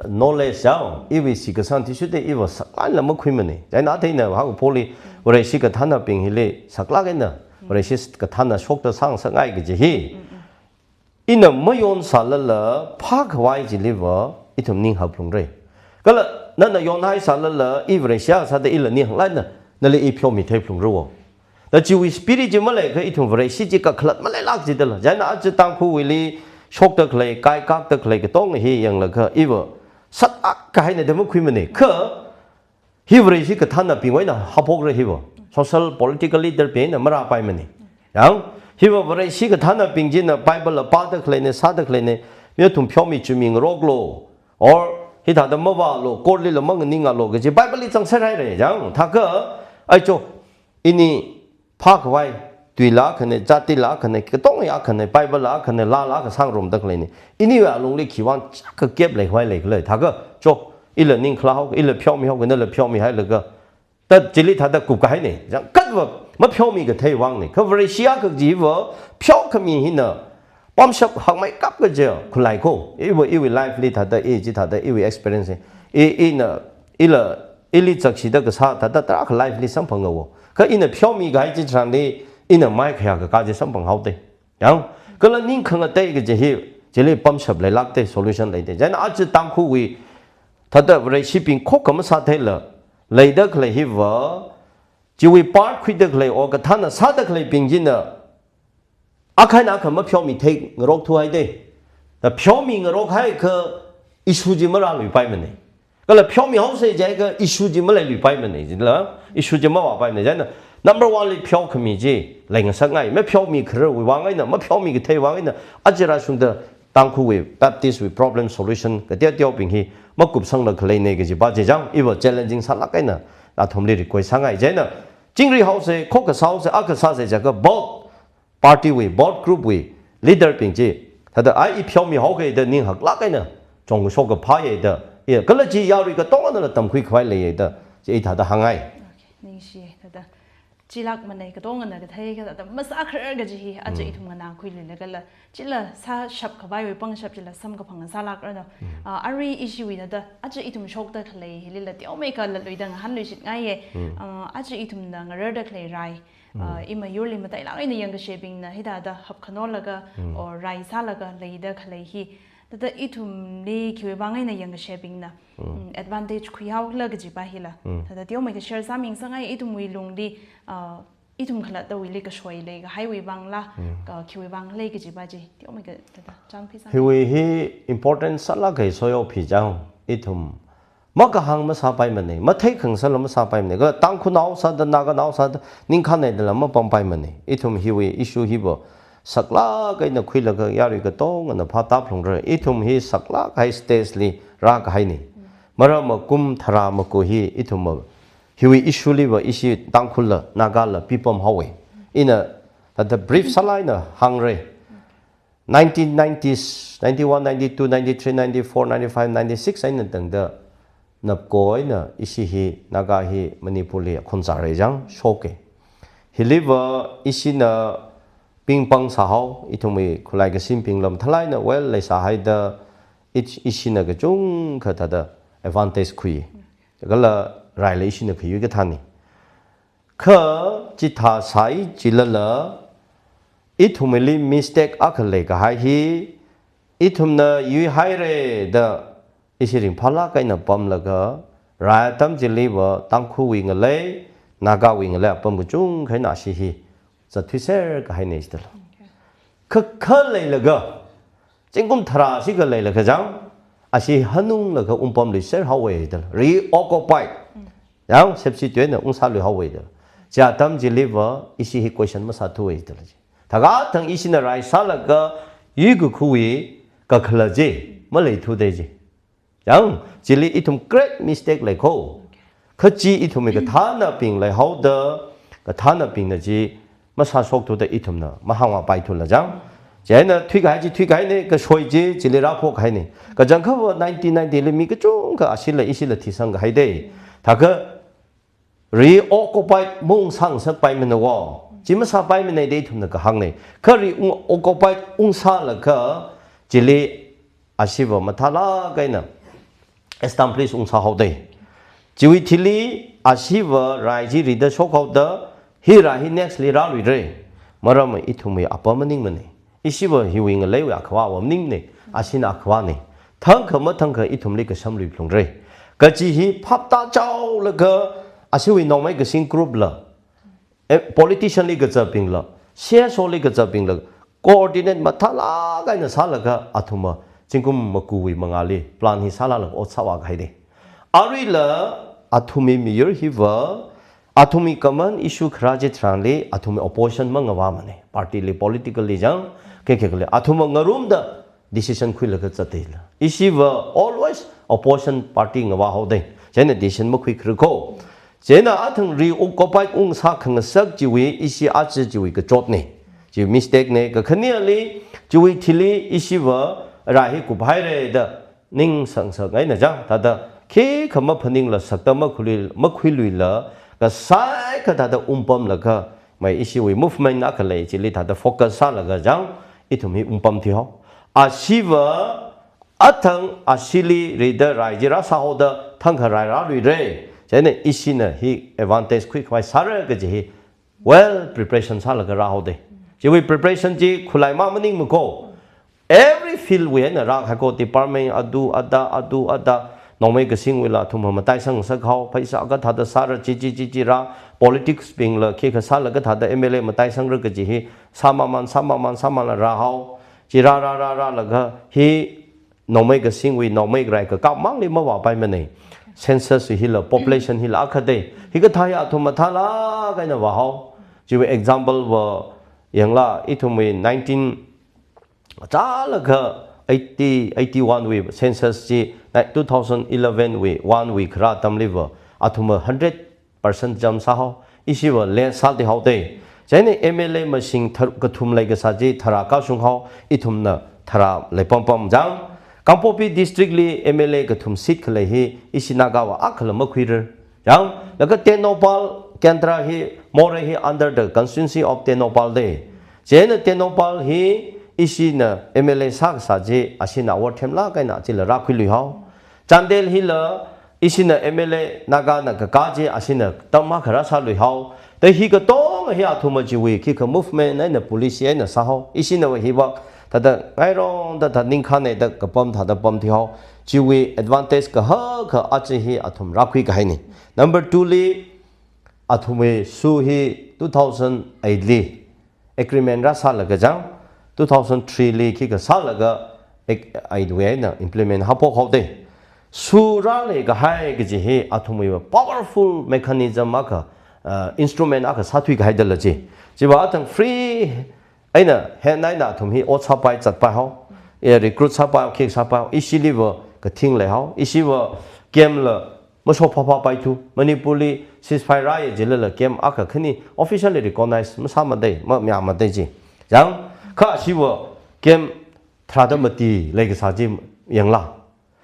knowledge sao ý vì sự cái sáng thì suốt đấy ý vì sắc lại là mất khui mình này cái nào thế nào hàng poly rồi sự cái thằng nào bình hi lệ sắc lại cái nào rồi sự cái thằng nào sốc đó sang sắc ngay cái gì hi 이는 뭐용 살rel러 파크와이 질리버 이tum ning hợp luôn rồi cái là nên là yon hai salrel러 이브레시아 사데 일러 ning lại nè nên là ipyo mi thay luôn rồi đó chỉ spirit chỉ mà lại cái itum vre si chỉ cái khlat mà lại lắc gì đó là giải nào chỉ tăng khu vì sốc được lại cái các được lại cái tông này yang là cái iver sát ác cái này đều mất khuyên mình cái hiver si cái thằng nào bị vậy nè hợp rồi hiver social political leader bị nè mà ra bài mình này hi vợ vậy sĩ cái thằng nào bình dân là Bible là ba được lên này sáu được lên này nếu thùng phiếu mi chứng minh rốt lô or hi thằng đó mua vào lô cố đi là mua cái níng lô cái gì Bible lý chẳng sai đấy chẳng thằng cái ai cho ini phá cái vai tùy lá cái này jati lá cái này cái tông này cái này Bible lá cái này lá cái sang rom được lên này ini là lồng lý kỳ vọng cái kẹp lại vai lại cái thằng cái cho ít là níng khlao ít là phiếu mi học cái này là phiếu mi hay là cáiแต่จิลิท่าตะกุบกันนี่จังกัดว่ามาเพียวมีกับเทวังนี่เขาบริษัทก็จีว่าเพียวเขามีหินะป้อมชับหักไม่กับก็เจอคุณไลโก้อีวิไลฟ์ลีท่าตะจีท่าตะอีวิ experience น่ะอีลิจักชีตะก็ซาท่าตะตระไลฟ์ลีสัมพังเอาเขาอีน่ะเพียวมีกับไอ้จีทางนี้อีน่ะไม่ขยันกับการจะสัมพังเอาเตยังก็แล้วนิ่งขังเตะก็จะเห็นจิลิป้อมชับเลยลักเตะ solution เลยเตจังอาจจะตั้งคู่วิท่าตะบริษัทเป็นโคกมันซาเทละlấy được lấy hiệp vợ chỉ vì part khuyết được lấy ở cái thằng nào sát được lấy bình dân à cái nào không phải phiếu mình thấy người rốt thôi đấy là phiếu mình người rốt hay cái issue gì mà ra lùi bài mình này cái là phiếu mình không sẽ cái issue gì mà lại lùi bài mình này là issue gì mà vào bài mình này number one là phiếu cái gì lấy cái sáng ngày mấy phiếu mình cái rồi vắng ấy nè mấy phiếu mình cái thấy vắng ấy nè ở trên là chúng ta tăng khu về Baptist with problem solution cái tiêu tiêu bình hi mất cục sang được lấy này cái gì bao giờ chẳng ý vào challenging sát lắc cái nè là thông lý quay sang ngày thế nè chính vì họ sẽ có cái sau sẽ cái sau sẽ cái board party with board group with leader bình gì thật là ai phiếu mi họ cái được nên học lắc cái nè trong cái số cái phái ấy đó cái là chỉ要cái đó là tầm quy khoái lấy đó chỉ thật là hàng ngày nên gì thật chỉ là mình này cái đó người cái thấy cái đó mà sao cái gì ở đây thùng ngân khui lên cái là chỉ là sa sập cái vai với băng sập chỉ là xăm cái phẳng sa lạc rồi đó ở đây issue này đó ở đây thùng sốc đó cái này là tiểu mấy cái là lối đằng hắn lối xịt ngay vậy ở đây thùng đằng ở đây cái rai ima yuri mà tại là cái này yang cái shaping này thì đó hợp khăn là cái rai sa là cái lấy đó cái này hi tata itum li kiwe bangai na yang shaping na advantage khuyau la ga jiba hila tata tio mai ka share saming sangai itum wi lung di itum khala ta wi le ka shoi le ga highway bang la ka kiwe bang le ga jiba ji tio mai ka tata chang phi sang highway hi important sala kai soyo phi jang itum ma ka hang ma sa pai mane ma thai khang sala ma sa pai mane ga tang khu nau sa da na ga nau sa ning khan ne da ma pam pai mane itum highway issue hi bo sakla kai na khui la ga yari ka to na pha ta phlong re itum hi sakla kai stage li ra ka hai ni mara ma kum thara ma ko hi itum ma highway issue li ba issue tang khu la na ga la pipom hawe ina the brief salai na hang re 1990s 91 92 93 94 95 96 aina tang da nap ko na isi hi naga hi manipur le khon sa re jang shoke hi liver isi na ping pang sa hau itumi khulai ga sim ping lam thalai na well le sa hai da isi na ga chung kha ta da advantage khui ga la rai le isi na khui ga thani kha chi tha sai chi la la itumeli mistake akhale ga hai hi itumna yu hai re da isiring phala kaina pam la ga ra tam jili wa tang khu wi ngale naga wi ngale pam gu chung khaina si hi za thwiser ka hai ne istal kha le la ga chingum thara si ga le la ga jang asi hanung la ga pam li ser hawe dal re occupy yang sepsi tuen na sa lu hawe dal ja tam jili wa isi hi question ma sa thu wi dal daga thang isi na rai sa la ga yu gu khu wi ka khla je ma le thu de je yang jili itum great mistake like ho khachi itum ka thana ping lai how the ka thana ping na ji ma sa sok tu da itum na ma hangwa pai thu la jang je na thui kai ne ka shoi ji jili ra pho khai ne ka jang kha 1990 le mi ka chung ka asil la isil la thi sang ga hai de tha ka reoccupy mong sang sak pai me na wo ji ma sa pai me ne de itum na ka hang ne ka reoccupy sa la ka jili asiwa mathala kai na establish sa hau de jiwi thili asiwa rai ji ri da sok hau da hi ra hi next li ra lui re maram ithumi apamaning mane isiwa hi wing le wa khwa wa ning ne asina khwa ne thang kha ithum li ka sam lui phlong re ka ji hi phap ta chau la ga asiwi no mai ga sing group la politician li ga cha ping la share so li ga cha ping la coordinate mathala ga na sa la ga athuma chingkum makuwi mangali plan hi sala la otsawa gaide ari la athumi mir hiwa athumi common issue khraje tranle athumi opposition mangawa mane party le politically jang ke le athuma ngarum da decision khul ga chatel isiwa always opposition party ngawa hode jena decision ma khui khro jena athang re occupy ung sa khang sak jiwi isi a jiwi ga jot ne ji mistake ne ga khniali jiwi thili isiwa rahi ku bhai re da ning sang sang ai na jang ta da ke khama phaning la sakta ma khui lui la ka sai ka da pam la ka mai isi we movement na ka le chi li ta da focus sa la ga jang ithumi pam thi ho asiwa athang asili re da rai ji ra sa ho da thang kha rai ra lui re jene isi na hi advantage quick wai sa ra ga ji well preparation sa la ga ra ho de ji we preparation ji khulai ma maning mu ko every field we na rak ha ko department adu ada nomai ga sing wila thum ma tai sang sa khau phaisa ga tha da sar chi ra politics ping la ke kha sa la ga tha da mla ma tai sang ra ga ji hi sama ra hau chi ra la ga hi nomai ga sing wi nomai rai ka mang le ma wa pai ma nei census hi la population hi la kha de hi ga tha ya thum ma tha la ga na wa hau ji example wa yang la ithum 19 Chala ka 81 we census ji 2011 we 1 week ra tam liver athuma 100% jam sa ho isi wa le sal de ho de jane mla masing thar ka thum lai ga sa ji thara ka sung ho ithum na thara le pam jang kampopi district li mla ka thum sit khle hi isina ga wa akhla ma khwir jang la ka tenopal kendra hi more hi under the constituency of tenopal de jane tenopal hi isi na mla sak sa je asina war themla kaina chila ra khili ho chandel hi la isi na mla naga na ka je asina tamma khara sa lui ho te hi ka tong hi athuma ji we ki ka movement na police na sa ho isi na hi wa ta da ngay rong da ta ning khan này da cái bom ta da bom thì họ chỉ vì advantage cái hở cái achi hi atom rap khi cái này number 2 li atom we su hi 2008 li agreement ra sa là cái jang 2003 li khi cái sa là cái ai đuôi na implement hấp học đây su ra le cái hai cái gì hi atom we powerful mechanism mà cái instrument à cái sát thủy cái đó là gì chỉ bảo thằng free ấy nè hiện nay là thùng hi ốt sắp bài chặt bài hao recruit sắp bài kick sắp bài ishi liver cái thing lại hao ishi vợ game là một số pha bài tu manipuli ceasefire gì là game à cái này officially recognized mà sao mà đây mà nhà mà đây gì chẳng khác ishi vợ game thà đó mà đi lấy cái sao gì yang la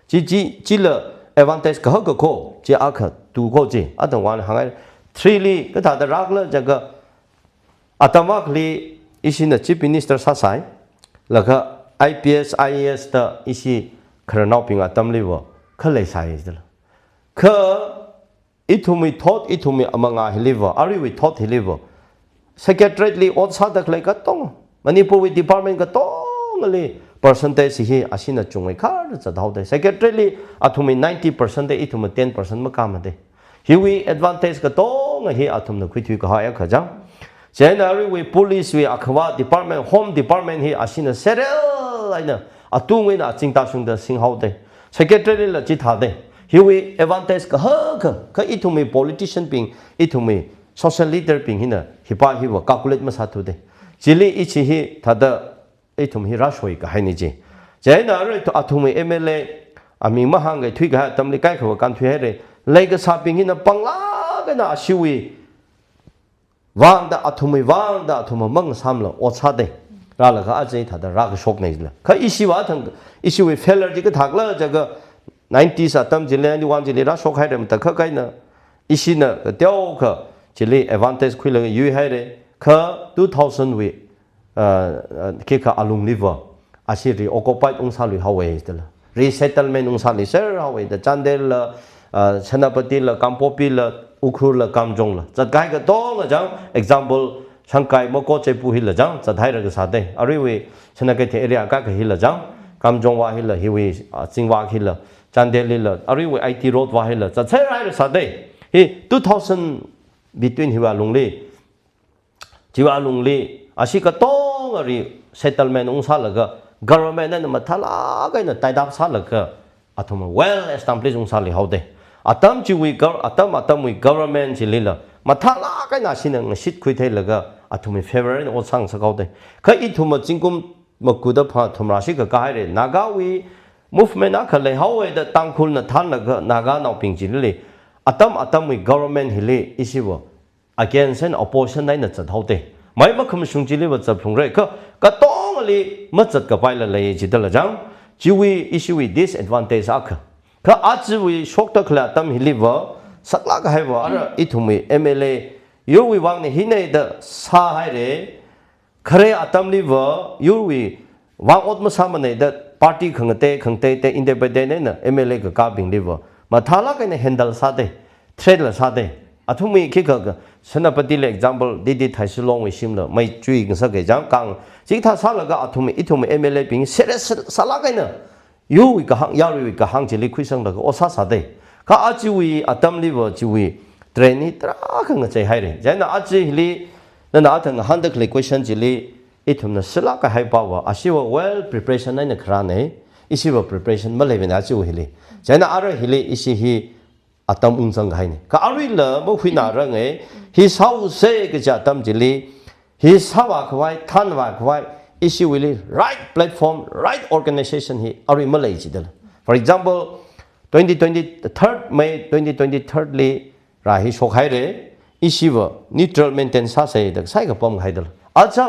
chỉ là advantage cái hậu cái cô chỉ à cái tu cô gì à đồng quan hàng ngày 3 li cái thà đó rắc là cái atamak li ishi na chief minister sa sai là cái IPS IAS da ishi kharnau pinga tam liwo khalai sai dal kha ithumi thought ithumi amanga hiliwo ari we thought hiliwo secretariat li on sa dak lai ka tong manipur with department ka tong li percentage hi asina chungai khar cha dau de secretariat li athumi 90% de ithumi 10% ma kam de hi we advantage ka tong hi athum na khwi thui ka ha ya kha jang generally we police we akwa department home department hi asina serel aina atung na chingta sung da sing hau de secretary la chi tha de hi we advantage ka ha ka ithumi politician ping ithumi social leader ping hina hi pa hi wa calculate ma sa thu de jili ichi hi tha da ithum hi rashoi ka haini ji generally to athumi MLA ami ma hang ge thui ga tamli kai khawa kan thui re lai ga sa ping hina pangla ga na shiwi vang da athuma mang samla ocha de ra la ga ajai tha da ra ga shok nei la kha isi wa thang isi we failure ji ga thak la ja ga 90s atam jile ni wan jile ra shok hai dem ta kha kai na isi na teo kha jile advantage khui la yu hai re kha 2000 we ke kha alung liver asi ri occupied ung sa lu hawe de la resettlement ung sa li ser hawe da chandel la Chanapati la Kampopi la Ukhur la Kamjong la chat gai ga to nga jang example Shankai Moko Chepu hi la jang chat hai ra ga sa de ari we Chanakai the area ka hi la jang Kamjong wa hi la hi we Chingwa hi la Chandeli la ari we IT road wa hi la chat sai ra sa de hi 2000 between hiwa lungli jiwa lungli asi ka to ari settlement ung sa la ga government na ma thala ga na tai dap sa la ga athuma well established ung sa li hau de atam chi we atam we government chi lila mathala ka na sin ang sit khui thai laga athumi favorite o sang sa gau de kha I thuma chingkum makuda pha thumra si ka hai re naga we movement a khale how da tangkhul na than laga naga naw ping chi li atam we government hili isiwo against an opposition nai na chat hau de mai ma khum sung chi li wa chap phung re ka tong li ma chat ka pai la lai chi da la jang chi we issue with disadvantage ak ka aji we shok ta khla tam hiliwa sakla ka hai wa ara ithumi MLA yu we wang ne hinai da sa hai re khare atam li wa yu we wang ot ma sa ma ne da party khangte te independent na MLA ka bing li wa ma thala ka ne handle sa de thread la sa de athumi ki ka Sanapati le example didi thai silong we sim la mai chui ga sa ge jang kang ji tha sa la ga ithumi MLA bing serious sala ka na yu ka hang ya ri ka hang chili khui sang la o sa sa de ka a chi wi atam li wa chi wi train tra ka nga chai hai re ja na a chi li na thang han de le question chi li ithum na sala ka hai pa wa a si wa well preparation na khra ne isi wa preparation ma le na chi wi li ja na ara hi li isi hi atam ung sang hai ne ka ari la mo hui na ra nge hi sau se ka ja tam chi li hi sa wa khwai than wa khwai issue will right platform right organization he ari malai chidal for example 2023 May 2023 li ra hi shokhai re issue neutral maintain sa sai dak sai ka pom haidal acha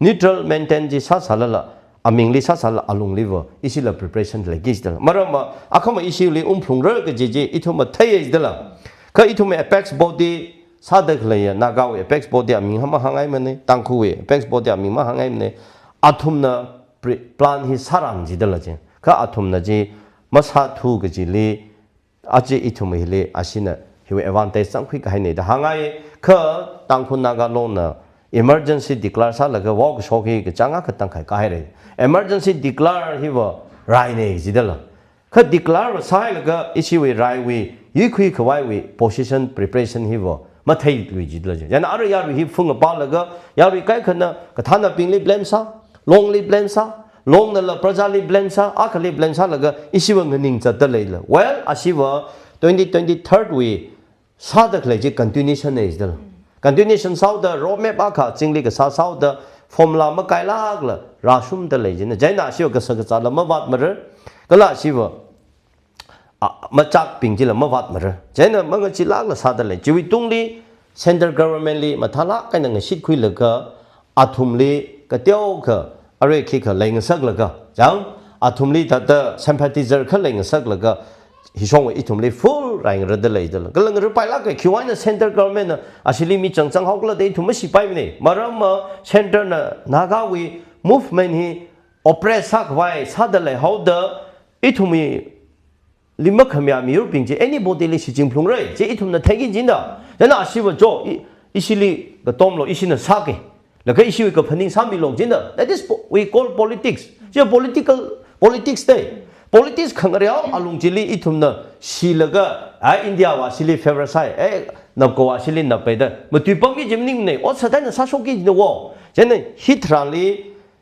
neutral maintain ji sa salala amingli sa sal alung liver issue la preparation la gidal marama akhama issue li phung ra ka ji ithuma thai dala ka ithuma apex body sa dak la nagaw apex body aming hama hangai mane tangkhu we apex body aming ma hangai mane athumna plan hi saram ji dala je ka athumna ji masa thu ga ji li aji ithum hi le asina hi advantage sang khui ka hai ne da hangai kha tangkhun naga lo na emergency declare sa laga walk shock hi changa khatang khai kai re emergency declare hi wa rai ne jidala kha declare sai laga issue we rai we yi khui khwai we position preparation hi wa ma thai lui jidla ja na ar ya hi phung pa laga ya ri kai khana ka thana pingli blame sa longly blame sa long na la prajali blame sa akhali blame sa laga issue ngning cha ta leila well asiwa 2023 we sa da khle ji continuation is dal continuation sau the roadmap aka chingli ka sau the formula ma kai lag la rasum da le jin jaina siwa ka sa cha la ma wat mar kala siwa ma chak ping ji la ma wat mar jaina ma nga chi lag la sa da le ji wi tung li central government li ma thala ka na sit khui la ka athum li ka teo ka are khi ka leng sak la ka jang athum li ta da sympathizer kha leng sak la ka hi song we itum le full rang ra da le da ka lang ru pai la ka khiwai na central government na asili mi chang chang hok la de thum si pai ne maram center na naga we movement hi oppress sak wai sa da le how the itum lima khamya mi ru ping je anybody le si jing phlung re je itum na thagi jin da na asiwa jo isili ga tom lo isina sa ke la ka issue ka phani sam bi long jin da that is we call politics je politics day politics khangariao alung chili ithumna silaga India wa sili favorite sai napko wa sili napeda matu panggi jimning ne o sadana sasoki no wo jene hitrali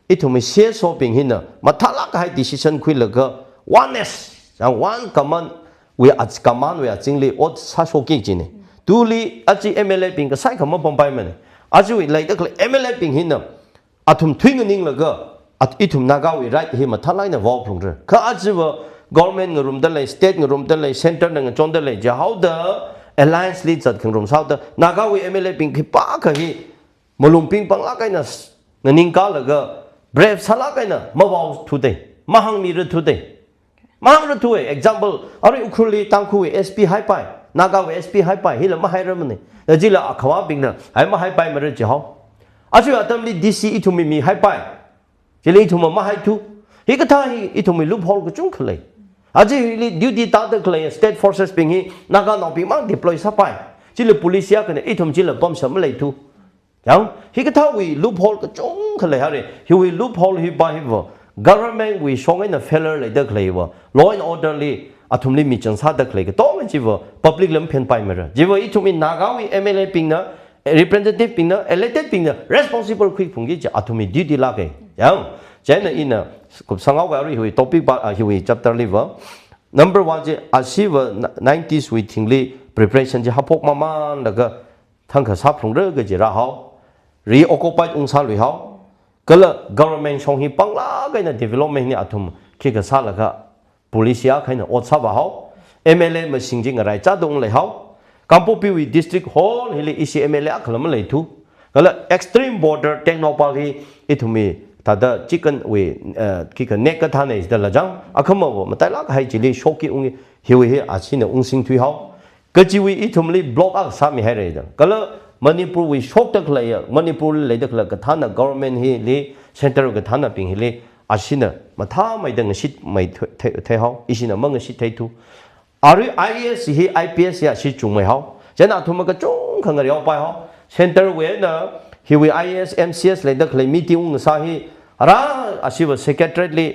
ithumi se so ping hina mathala ka decision khuilaga oneness one command we at command we chingli o sasoki jine tuli achi MLA ping ka sai khama bombai man aji we like the MLA ping hina athum thwing laga at itum nagawi right hi mathalai na wa phung re kha ajiwa government ngrum da le state ngrum da le center nang chon da le ja how the alliance leads at khrum sao da nagawi MLA ping khi pa kha hi mulung ping pang la kai na nganing ka laga brave sala kai na ma wa thu de mahang mi re thu de mahang re thu example ari ukhuli tangkhu SP high pai nagawi SP high pai hi la ma hai ram ne ji la akhwa ping na ai ma high pai ma re ji how ajiwa atamli DC itumi mi high pai Jili itu mama hai tu, hika tahi itu mi loophole kecung kelai. Aji hili duty tak ada kelai state forces pingi naga nak pimang deploy sapai. Jili polisi akan itu jili bom sama lay tu. Yang hika tahi loophole kecung kelai hari. Hiwi loophole hiba hiba. Government we songai na failure lay dak kelai hiba. Law and order li atum li micang sada kelai ke. Tau jiwa public lem pen pai mera. Jiwa itu mi naga we MLA pingna. Representative pingna elected pingna responsible quick pungi je atumi duty lage yang jena ina kup sangau ga ri hui topic ba hui chapter liver number 1 je asiva 90s we thingli preparation je hapok mama laga thangkha sa phlung re ge je ra hau reoccupy ungsa lui hau kala government song hi pangla ga na development ni atum ki ga sa laga policia khaina otsa ba hau MLA ma singjing rai cha dong le hau Kampopiwi district hall hili isi MLA akhalam lay tu kala extreme border technopal itu mi tada chicken we kika nek ka thane is da lajang akhama wo matala ka hai chili shoki ungi hiwi he asina ungsing thui hau kajiwi itumli block ak sami hai re da kala manipur we shok tak lay manipur lay dak la ka thana government hi li center ka thana ping hili asina matha mai dang sit mai the hau isina mang sit thai tu Ari IAS hi IPS ya si chung mai hao jana thuma ka chung khang ri pai hao center we na hi we IAS MCS le dak le meeting ung sa hi ara asiwa secretary li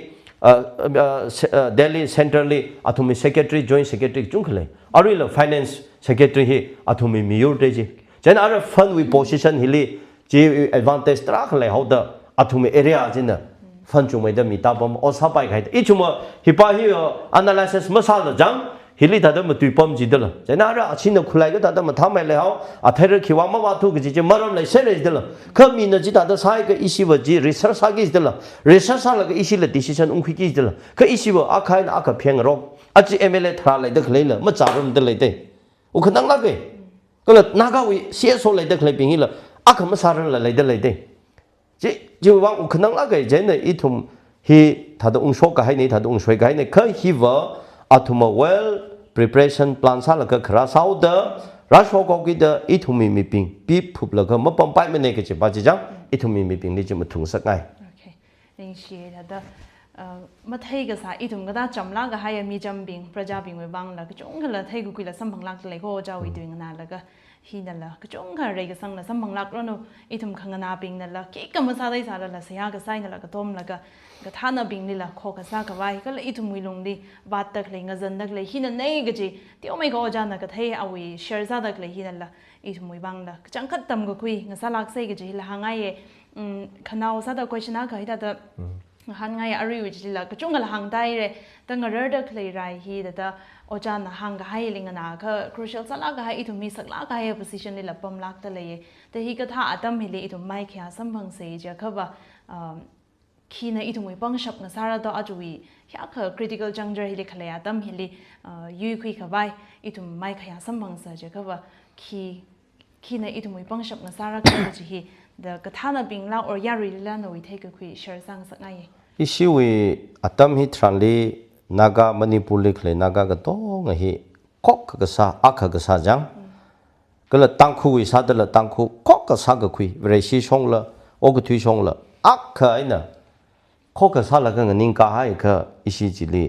Delhi centrally athumi secretary joint secretary chung khale ari la finance secretary hi athumi miyur de ji jana ara fund we position hi li ji advantage tra khale hao da athumi area jina fund chung mai da mi ta bom o sa pai khai i chuma hi pa hi analysis masal jang Hili tada matui pom jidala. Jana ara achina khulai ga tada mathamai le hao athera khiwa ma wathu ge je maram le sere jidala. Khami na ji tada sai ga isi wa ji research sa ge jidala. Research sa la ga isi le decision ung khi jidala. Ka isi wa akhai na aka pheng ro. Achi MLA thra le da khlei la ma charum de le de. U khanang la ge. Kala naga wi CSO le da khlei ping hi la aka ma saran la le da le de. Ji wang u khanang la ge je na ithum hi tada ung shok ga hai nei tada ung shoi ga hai nei kha hi wa Atuma well preparation plan sa laga khara sau da rashwa ko gi da ithumi mi ping pi phup laga ma pam pai me ne ke che ba ji jang ithumi mi ping ni je ma thung sak ngai okay ning shi da ma thai ga sa ithum ga da chamla ga ha mi jam bing praja bing we bang la ka chong la thai gu ki la sam bang lak le ko ja wi doing na la ga hi na la ka chung kha rei ka sang na sam bang lak ro no I thum khang na ping na la ki ka ma sa dai sa la sia ka sai na la ka tom la ka tha na ping ni la kho ka sa ka vai ka la I thum wi long di bat tak le nga zan dak le hi na nei ga ji ti o mai ko ja na ka thei a wi share za dak le hi na la I thum wi bang la ka chang khat tam ga kui nga sa lak sei ga ji la ha ngai ye khanao sa da question a ka hi da han ngai ari wi ji la ka chung ga la hang dai re ta nga rer dak le rai hi da oja na hang ga hai ling na ka crucial sala ga hai I thum mi sak la ga hai position ni la pam lak ta le ye te hi ka tha atam hi le I thum mai kya sam bang se ja ka ba khi na I thum wi pang shap na sara da ajui ya ka critical juncture hi le khala atam hi le yu khui ka bai I thum mai kya sam bang sa ja ka ba khi na I thum wi pang shap na sara ka ji hi da ka tha na bing la or ya ri la no wi thai ka khui share sang sak ngai issue we atam hi tranli naga manipur likhle naga ga to nga hi kok ka sa akha ga sa jang kala tangkhu wi sa da la tangkhu kok ka sa ga khui re si song la o ga thui song la akha ina kok ka sa la ga ning ka hai ka isi ji li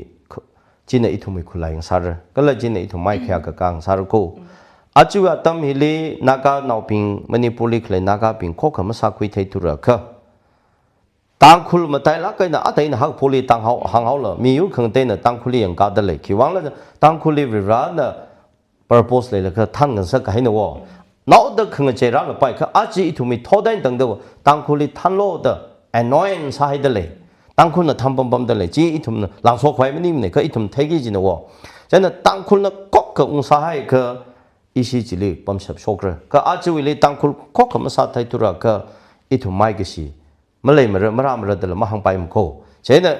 jin I thum mi khulai ng sar kala jin I thum mai khya ka kang sar ko achu atam hi le naga naw ping manipur likhle naga ping kok ka ma sa khui thai tu ra kha tang khul ma tai la kai na atai na hak pholi tang hau hang hau la mi yu khang te na tang khuli yang ka da le ki wang la tang khuli ri ra na purpose le la ka than ngan sa ka hai na wo nau da khang che ra la pai ka a chi I thu mi tho dai dang da tang khuli than lo da annoyance sa hai da le tang khul na tham bam bam da le chi I thum na lang so khwai ma ni ne ka I thum thai gi ji na wo cha na tang khul na kok ka ung sa hai ka I si ji le pam sap sok ra ka a chi wi le tang khul kok ka ma sa thai tu ra ka I thu mai ga si Malay mara dala mahang pai mko. Chena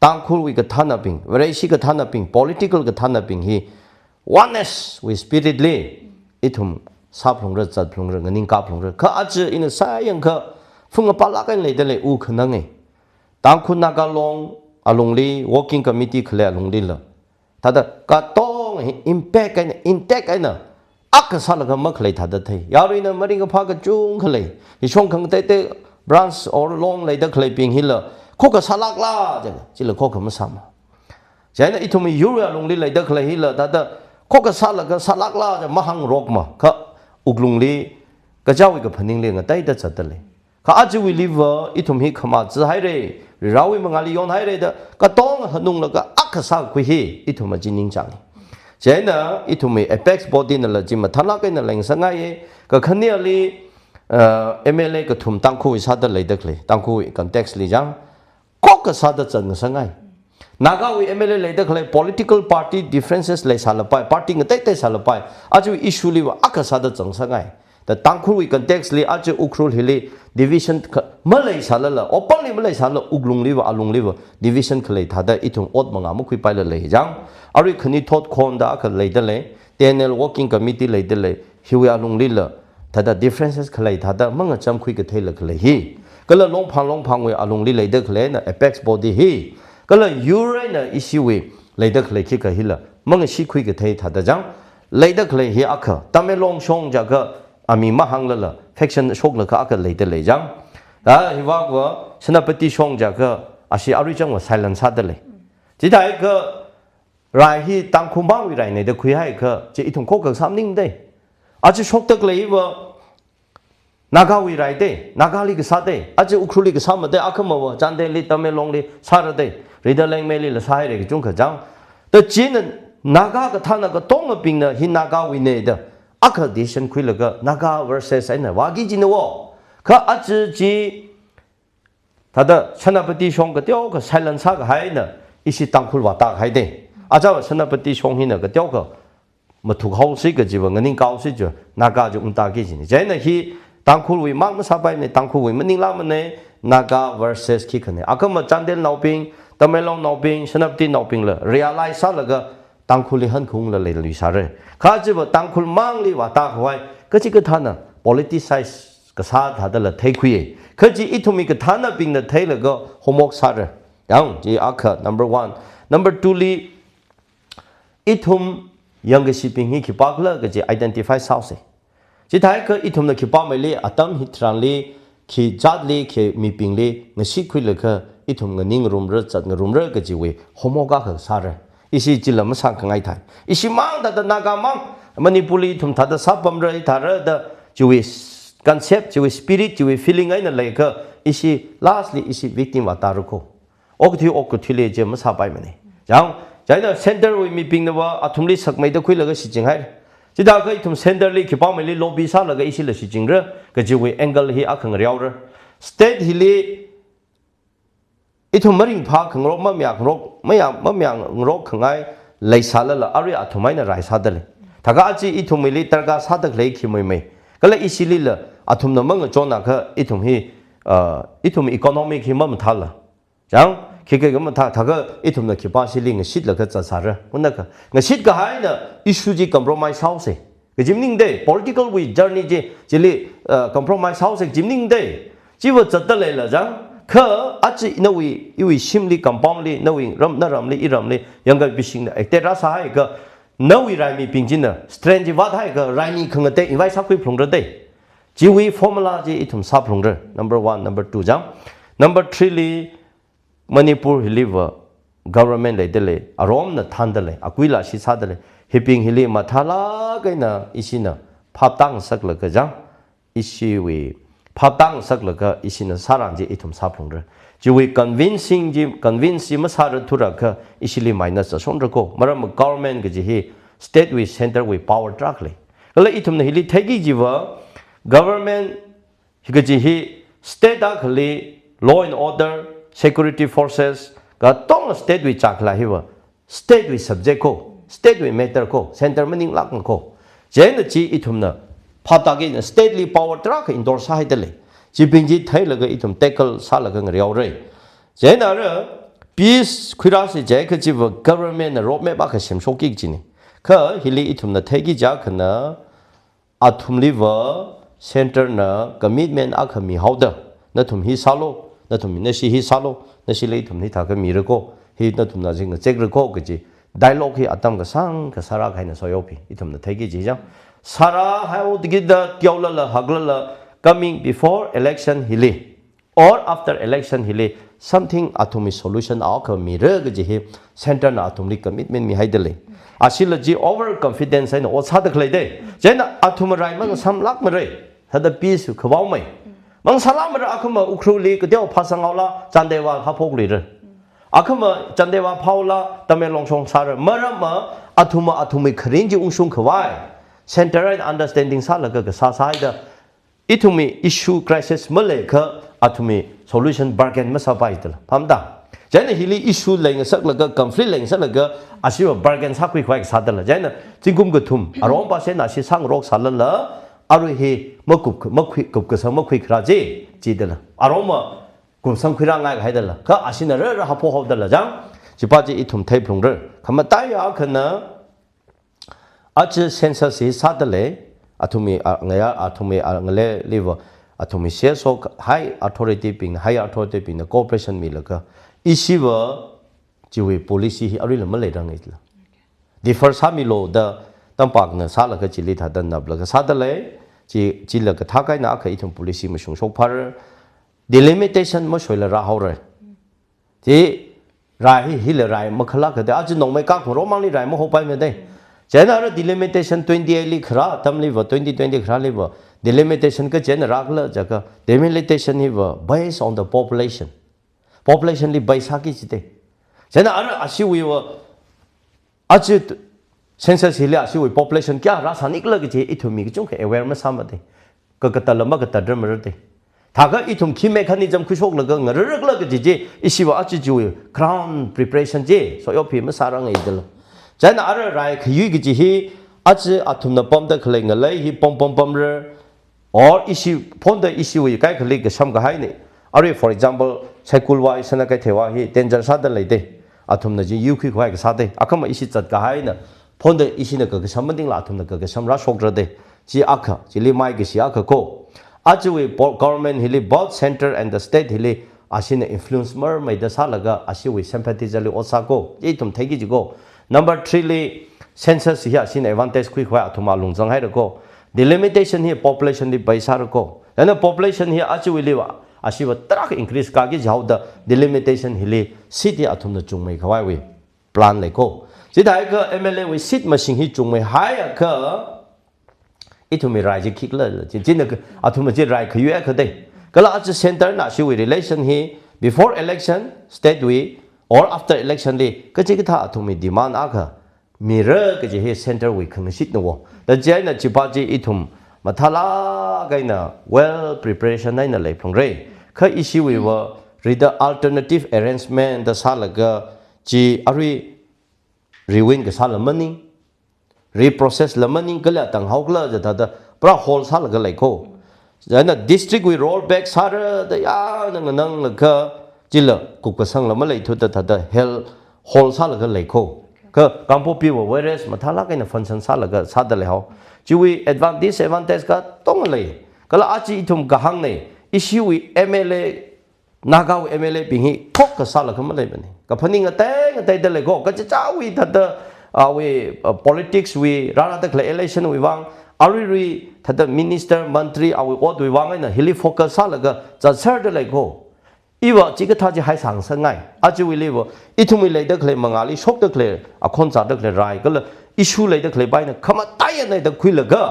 tangkul wi ka thana ping, very si ka thana ping, political ka thana ping hi oneness with spirit le itum sa plong ra zat plong ra nganing ka plong ra ka aje in sayang ka funga pala kan le dale u khanang e. Tangkul naga long along li working committee khle along li la. Tada ka tong impact kan intact kan ak sa la ka mak le thada thai. Yaro ina mari ka pha ka chung khle. Hi chong khang te te branch or long lay the clipping hilla coca salak la chila coca masama jaina itumi yuria long li lay the clay hilla da coca salak la mahang rock ma ka uglung li ka jawi ka phaning le nga tai da chatale ka aji wi liver itum hi khama chi hai re rawi mangali yon hai re da ka tong hanung la ka akha khu hi ituma jining chang jaina itumi apex body na la jima thala ka na leng sanga ye ka khania li MLA ka thum tangkhu sa da lei dak le tangkhu context li jang kok ka sa da chang sangai naga wi MLA lei dak le political party differences le sala pai party nga tai sala pai aju issue li wa aka sa da chang sangai the tangkhu wi context li aju ukrul hili division malai sala la open li malai sala uglung li wa alung li wa division khlei thada ithum ot manga mu khui pai la le jang ari khani thot khon da ka lei da le TNL working committee lei da le hiwi alung li la thada differences khlai thada manga cham khui ka thei la khlai hi kala long phang we along li leida khlai na apex body hi kala urine na issue we leida khlai khi ka hila manga shi khui ka thei thada jang leida khlai hi akha tamelong shong ja ka ami ma hang la faction shok la ka aka leida le jang da hi wa ko senapati shong ja ka ashi ari jang wa silence sa da le ji dai ka rai hi tang khum bang wi rai ne da khui hai ka ji ithong khok ka sam ning dai aji shok tak le wa naga wi rai de naga li ka sa de aji ukhuli ka sam de akhama wa chan de li tamelong li sa ra de rida leng me li la sai re chung kha jang de jin naga ka thana ka tong ping na hi naga wi ne da akha decision khui la ka naga versus aina wa gi jin wo kha aji ji tada senapati shong ka tyo ka silence sa ka hai na isi tangkhul wa ta hai de aja senapati shong hi na ka tyo ka mà thuộc hậu sĩ cái gì vậy người cao sĩ chứ naga就唔打幾錢，即係佢當khu會มั่ง啥擺呢？當khu會乜嘢啦？乜呢 ？naga versus 佢可能，啊咁嘛，戰爭鬧兵，當咩浪鬧兵，新納啲鬧兵了 ，realize 啥那個當khu裡很空了嚟嚟啥嘞？佢只不當khuมั่ง哩話打開，嗰啲個他呢 politicize 個啥他的了睇佢，佢只一同咪個他那邊的睇那個項目啥嘞？樣，即阿克 number one，number two 哩一同。yang ke shipping hi ki pakla ke je identify sauce ji thai ke ithum na ki pa mai le atam hi tran le ki jat le ki mi ping le ngasi khui le kha ithum nga ning rum ra chat nga rum ra ke ji we homo ga kha sa ra isi jilam sang ka ngai thai isi mang da naga mang Manipuri thum thada sapamra ithara the Jewish concept Jewish spirit Jewish feeling ai na lai ka isi lastly isi victim ataruko okthile je ma sa pai mane jang jaina center we mi ping na wa athumli sakmai da khuilaga si jing hai chida ka ithum center li khipa mai li lobby sa laga isi la si jing ra ka Jewish angle hi akhang riaw ra state hi li ithum maring pha khangro ma myang ngro khangai lai sala la ari athumai na rai sadale thaga achi ithum li targa sadak lei khimoi mai kala isili la athum na mang chona kha ithum hi ithum economic hi mam thala jang khike gam tha thaga ithum na khipa siling sit la ka cha sara unaka nga sit ka hai na issue ji compromise house ke jimning de political we journey je jili compromise house jimning de jiwa chatale la jang kha achi no we simli compoundly knowing ramli iramli younger bishing etera sa hai ka no we rai mi pingjina strange wat hai ka rai mi khangate invite sa khui phlong de jiwi formula ji itum sa phlong re number 1 number 2 jang number 3 li Manipur hiliva government le dele arom na thandale akuila si sadale hiping hili mathala kaina isina phatang sakla ka jang isi we phatang sakla ka isina sarang ji itum sa phlong re jiwi convincing ma sar thura ka isili minus sondra ko maram government ge ji state we center we power track le kala itum na hili thegi jiwa government ge ji state a khali law and order security forces ga tong state we chakla hiwa state we subject ko state we matter ko center meaning lak ko jen chi itum na phatagi na stately power track endorse ha idele ji bingji thailaga itum tackle salaga ngriaw re jen ara peace khirasi je ka ji government na roadmap ba ka simsoki ji ni ka hili itum na thegi ja khana athum liver center na commitment akhami hauda na thum hi salo na thum na si hi salo na si lei thum ni tha ka mi re ko hi na thum na jing check re ko ke ji dialogue hi atam ka sang ka sara khaina soyopi itum na thegi ji ja sara how to get the tiawla hagla coming before election hili or after election hili something atumi solution aw ka mi re ge ji center na atumli commitment mi haidele asila ji over confidence and o sa da khlai de jen atum rai mang sam lak mare hada peace khwaw mai mang salam ra akhma ukhruli ke deu phasang awla chandewa hapok li re akhma chandewa phawla tamelong song sar marama athumi khring ji ungsung khwai center and understanding sa laga ka sa da itumi issue crisis male kha athumi solution bargain ma sa pai tala phamda jana hili issue leng sak laga conflict leng sak laga asiwa bargain sa khoi khwai sa dala jana chingkum ga thum arom pa se na si sang rok salala aru he makhui ka sa makhui khra je ji dala aroma kum sang khira nga ga haidala ka asina ra ha pho hodala jang jipa ji ithum thai phlong re khama ta ya khana ach census hi sadale athumi ngale liver athumi so high authority ping the cooperation milaka isiwa jiwe policy hi aril ma le rang itla the first hamilo the tampak na sala ka chili tha dan nabla ka sadale ji la ka thakai na ka ithum policy ma sung sok phar delimitation ma soila ra haure ji rai hi le rai ma khala ka da aj nong mai ka ro mang li rai ma ho pai me dai jena delimitation 28 li khra tamli 2020 khra li delimitation ka jen rakla jaka delimitation hi based on the population li baisa ki chite jena ara asi wi aj census hi la asi wi population kya rasanik la ki ithumi ki chung ka awareness samade ka katalama ka tadram rate thaga ithum ki mechanism khusok la ga ngarrak la ki je isiwa achi ju crown preparation je so yo phi ma sarang ei dal jana ara rai khyu gi ji hi ach athum na pom da khleng la hi pom re or issue phone the issue wi kai khli ga sam ga hai ne are for example cycle wa isana kai thewa hi danger sa da lai de athum na ji yu khi khwai ga sa de akama isi chat ga hai na phone the isi na ga sam ding la athum na ga sam ra sok ra de ji akha ji li mai gi si akha ko ach wi government hili both center and the state hili asina influence mer mai da sa laga asi wi sympathizally osa ko ji tum thai gi ji go number 3 li census hi asin advantage khui khwa athuma lungjang hai ko delimitation hi population li paisa ko and population hi achi wi liwa asiwa trak increase ka gi jaw da delimitation hi li city athum na chungmai khwai wi plan le ko chỉ thấy cái MLA với sit mà sinh hi chung mấy hai cái ít thôi mình rai chỉ kích lên chỉ là cái thôi mình chỉ rai cái UX cái đây cái là ở center là siêu relation hi before election state we or after election đi cái chỉ cái thà thôi mình demand à cái mirror cái gì hi center we không sit nữa đó chỉ là chỉ bao chỉ ít thôi mà thà là cái nào well preparation này là lấy phong rồi cái issue we were read the alternative arrangement the sao là cái chỉ ari rewind cái sao là money reprocess là money cái là tầng học là giờ đó pra whole sao là cái lấy cô giờ là district we roll back sao đó năng là cái chỉ là cục cái sang là mới lấy thôi đó health whole sao là cái lấy cô cái campo people whereas mà thà là cái là function sao là cái sao đó lấy họ chỉ we advantage disadvantage cái tông lấy cái là chỉ thùng cái hàng này issue we MLA nagaw MLA pingi thok ka sala ka malay bani ka phaning ate dele go ka cha wi thada we politics we rana the election we wang ari thada minister mantri awi od we wang na hili focus sala ga cha sar dele go iwa chi ka tha ji hai sang sa ngai a chi wi lewo ithumi le de khle mangali sok de khle a khon cha de khle rai ka la issue le de khle bai na khama tai na de khui la ga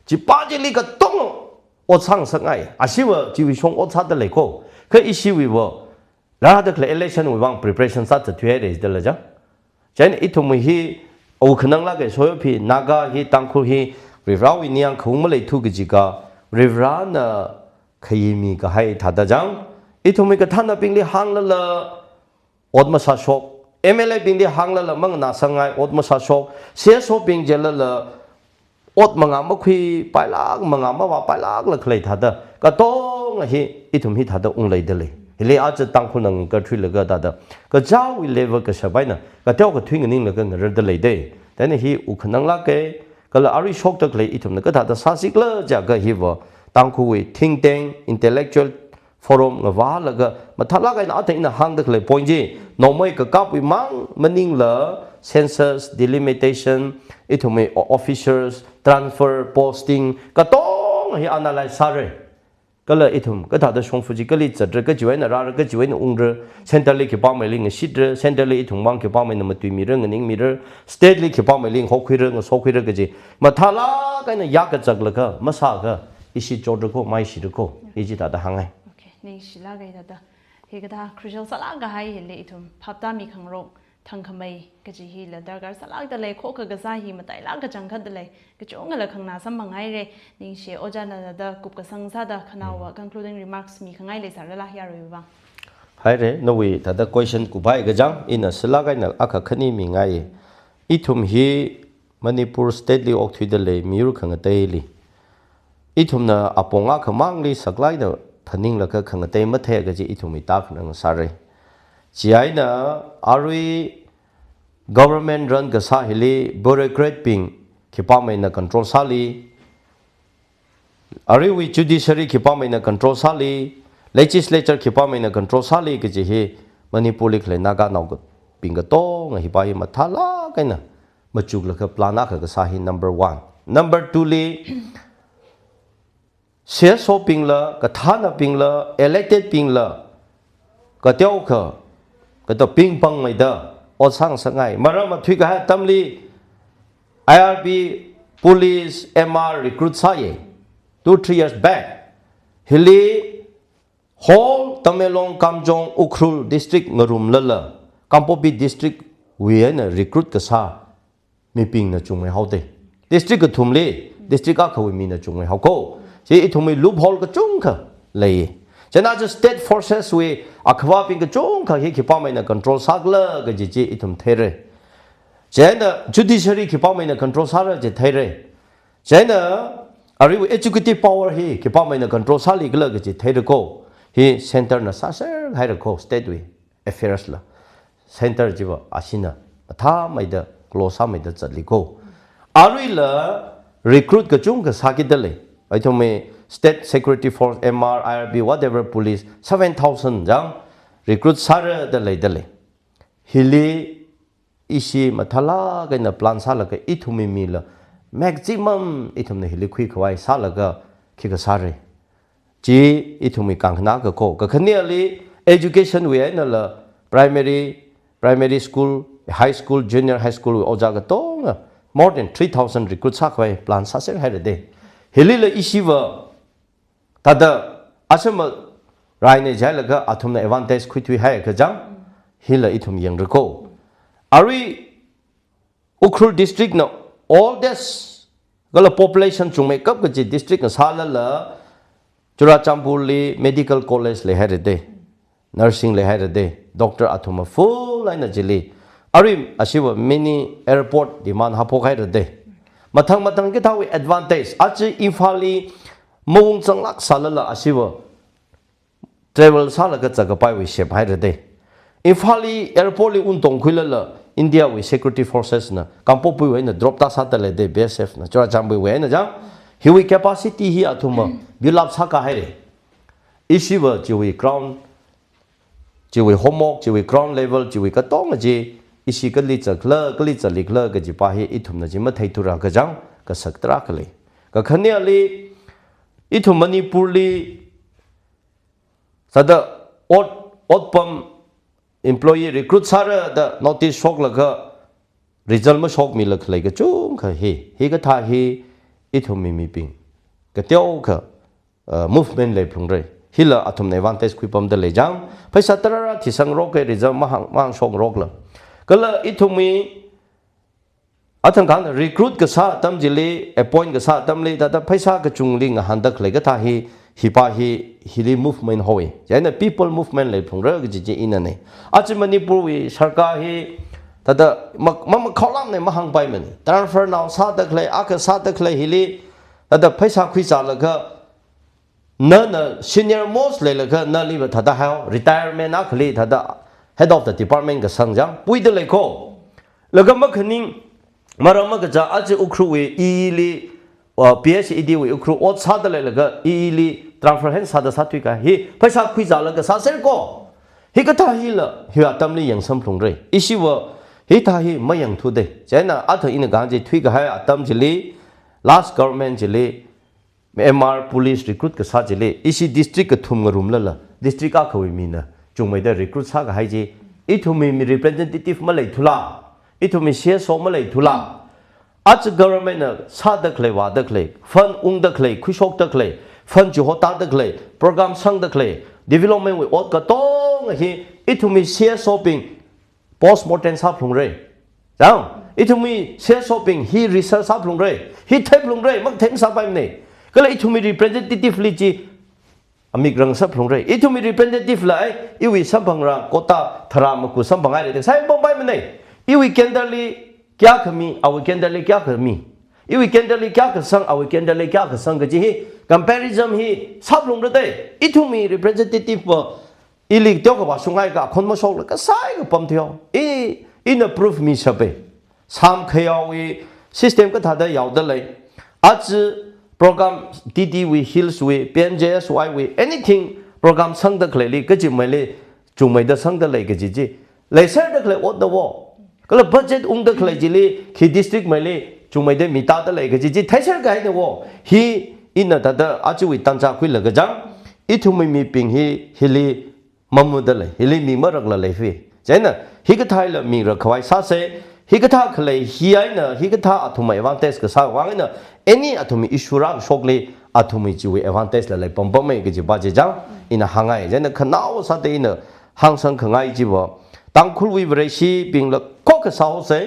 chi pa ji li ka tong o sang sa ngai a siwa chi wi song o cha de le go cái issue we were là được election we want preparation sát từ thuê để được là chứ cho nên ít thôi mình hi ô khả năng là cái số phi naga hi tăng khu hi rivra we niang không mà lấy thu cái gì cả rivra na khai mi cái hay thà đã chẳng ít thôi mình cái thằng nào bình đi hàng là ốt mà sát sốc MLA bình đi hàng là mang na sang ngay ốt mà sát sốc CSO bình giờ là ốt mà ngắm mà khi bài lạc mà ngắm mà vào bài lạc là khai thà đó cái to hi itum hi thada ung lei dele hele a cha tang khun nang ka thui la ga da ka jaw wi level ka sabai na ka teo ka thui ngning la ka ngar de lei de then hi u khnang la ke ka la ari shok tak lei itum na ka thada sa sik la ja ga hi wa tang khu wi think tank intellectual forum nga wa la ga ma thala ga na ta ina hang dak le point ji no mai ka kap wi mang maning la census delimitation itum officers transfer posting ka tong hi analyze sare cái là ít thùng cái thằng đó xong phụ chỉ cái lịch sử cái chuyện này ra cái chuyện này ung rồi center lịch cái bao mấy linh cái shit rồi center lịch ít thùng mang cái bao mấy nằm tùy mi rồi người mi rồi state lịch cái bao mấy linh học khui rồi người học khui rồi cái gì mà thà là cái này yak cái chắc là cái mà sao cái ít shit cho được cô mai shit được cô ít gì ta hàng ngày okay nên shit là cái đó thì cái đó crucial sala cái hay hiện lịch thùng pháp ta mi khang rong thằng khmei cái gì hi là dargar sala cái này khó cái gì hi mà tại là cái chẳng khát đấy cái chỗ người là khang na sam bằng ngay rồi nên she oja na da cục cái sang sa da khanawa concluding remarks mi khang ngay lấy sara là hiar rồi bang hay đấy nó vì ta question của bài cái giống in a sala cái nào aka khani mi ngay ithum hi Manipur state li ok thui de le miru khang te li ithum na aponga khamang li saklai da thaning la ka khang te ma the ga ji ithum mi ta khang sare chỉ ai na ari government run cái sa hili bureaucrat ping khipa mai na control sali ari we judiciary khipa mai na control sali legislature khipa mai na control sali cái gì hi Manipur lik le naga nau ping ga to nga hi ba hi mathala cái na ma chuk la ka plana ka sa hi number 1 number 2 li CSO ping la ka thana ping la elected ping la ka teo ka cái đó ping pong này đó ở sang sang ngày mà ra mà thuy cái tâm lý IRB police MR recruit sai 2-3 years back hili whole Tamelong Kamjong Ukhrul district ngarum lala Kampopi district we na recruit ka sa mi ping na chung mai hau te district ka thumli district ka khawi mi na chung mai hau ko si thumai loophole ka chung kha lei cho nên state forces we akwa ping cái chung ka hi khipa mai na control sakla cái gì itum there cho nên judiciary khipa mai na control sara je there cho nên ari executive power hi khipa mai na control sali gla cái gì there ko hi center na sa ser hai ko state we affairs la center jiwa asina tha mai da close mai da chali ko ari la recruit cái chung ka sakidale ai thome state security force MR IRB whatever police 7,000 jang recruit sara da lei dale hili isi mathala cái na plan sala cái ithumi mi la maximum ithum ne hili khui khwai sala ga khi ka sare chi ithumi kangna ka ko ka khania li education we na la primary school high school junior high school oja ga to more than 3000 recruit sa khwai plan sa ser hai de hili le isiwa tada asama rai ne jai laga athum na advantage khui thui hai ka jang hila ithum yang rko ari Ukhrul district na all this gala population chung make up ga district na sala la Churachandpur le medical college le hai de nursing le hai de doctor athuma full line jili ari asiwa mini airport demand hapok hai de mathang ke thawi advantage achi infali mong changlak salala asiwa travel sala ga chaga pai wi shape hai de infali airport li untong khilala India with security forces na kampo pui we na drop ta sa le de BSF na Churachandpur we na jang hiwi capacity hi athuma bilap sa ka hai re isiwa jiwi ground jiwi homework jiwi ground level jiwi ka tong ji isi ka li chakla ka li chalikla ga ji pa hi ithum na ji ma thai tura ka jang ka saktra ka le ka khani ali ithum Manipur li sada ot pam employee recruit sara da notice shok la ga result ma shok mi la khlai ga chung kha he ga tha hi ithum mi ping ka teo ka movement le phung re hila athum ne advantage khui pam da le jang phaisa tarara thi sang rok ke result mang shok rok la kala ithum mi athang kan recruit ka sa tam jili appoint ka sa tam le da phaisa ka chung ling han dak le ga tha hi hipa hi hili movement howe jaina people movement le phung ra ji ina ne achi Manipur wi sarkar hi tada ma kholam ne ma hang pai mani transfer now sa dak le aka sa dak le hili tada phaisa khui sa la ga na senior most le la ga na li ba tada ha retirement akli tada head of the department ga sangjang pui de le ko la ga ma khning marama ga ja achi ukhru wi ili PhD wi ukhru ot sa da le la ga ili transfer hen sa da sa tui ka hi phaisa khui za la ga sa ser ko hi ka tha hi la hi atam li yang sam phung re isi wa hi tha hi ma yang thu de jaina atha ina ga ji thui ga ha atam jili last government jili MR police recruit ka sa jili isi district ka thum ngarum la district ka khawi mi na chungmai da recruit sa ga hai ji ithumi mi representative ma lei thula ithumi CSO ma lei thula ach government na sa da khle wa da khle fund ung da khle khushok da khle fund ju hota da khle program sang da khle development we ot ka tong hi ithumi CSO ping post mortem sa phung re jang ithumi CSO ping hi research sa phung re hi thai phung re mak theng sa pai ne kala ithumi representative li chi amigrang sa phung re ithumi representative lai iwi sampang ra kota tharam ku sampang ai de sai bom pai ne iwi kendarli kya khami awi kendarli kya khami iwi kendarli kya khasang awi kendarli kya khasang ga ji hi comparison hi sablung re de ithumi representative ilik tyo ka ba sungai ka khon ma sok la ka sai ka pam thyo in approve mi sabe sam khayawi system ka thada yaw da lai ach program DD we hills we PNJS why we anything program sang da khleli ka ji mai le chumai da sang da lai ka ji lai ser da khle ot da wo kala budget ung da khlai ji le khi district mai le chumai da mi ta da lai ka ji thai ser ga da wo hi in da da ach we tan cha khwi la ga jang ithumi mi ping hi hili mamu da lai hili mi ma rak la lai fi jaina hi ka thai la mi ra khwai sa se hi ka tha khlai hi ai na hi ka tha athumai advantage ka sa wang na any athumi isura shokle athumi ji we advantage la lai pam pam mai ga ji ba ji jang ina hangai jaina khanao sa te ina hang sang khangai ji bo tang khul wi bre si ping la ko ka sa ho se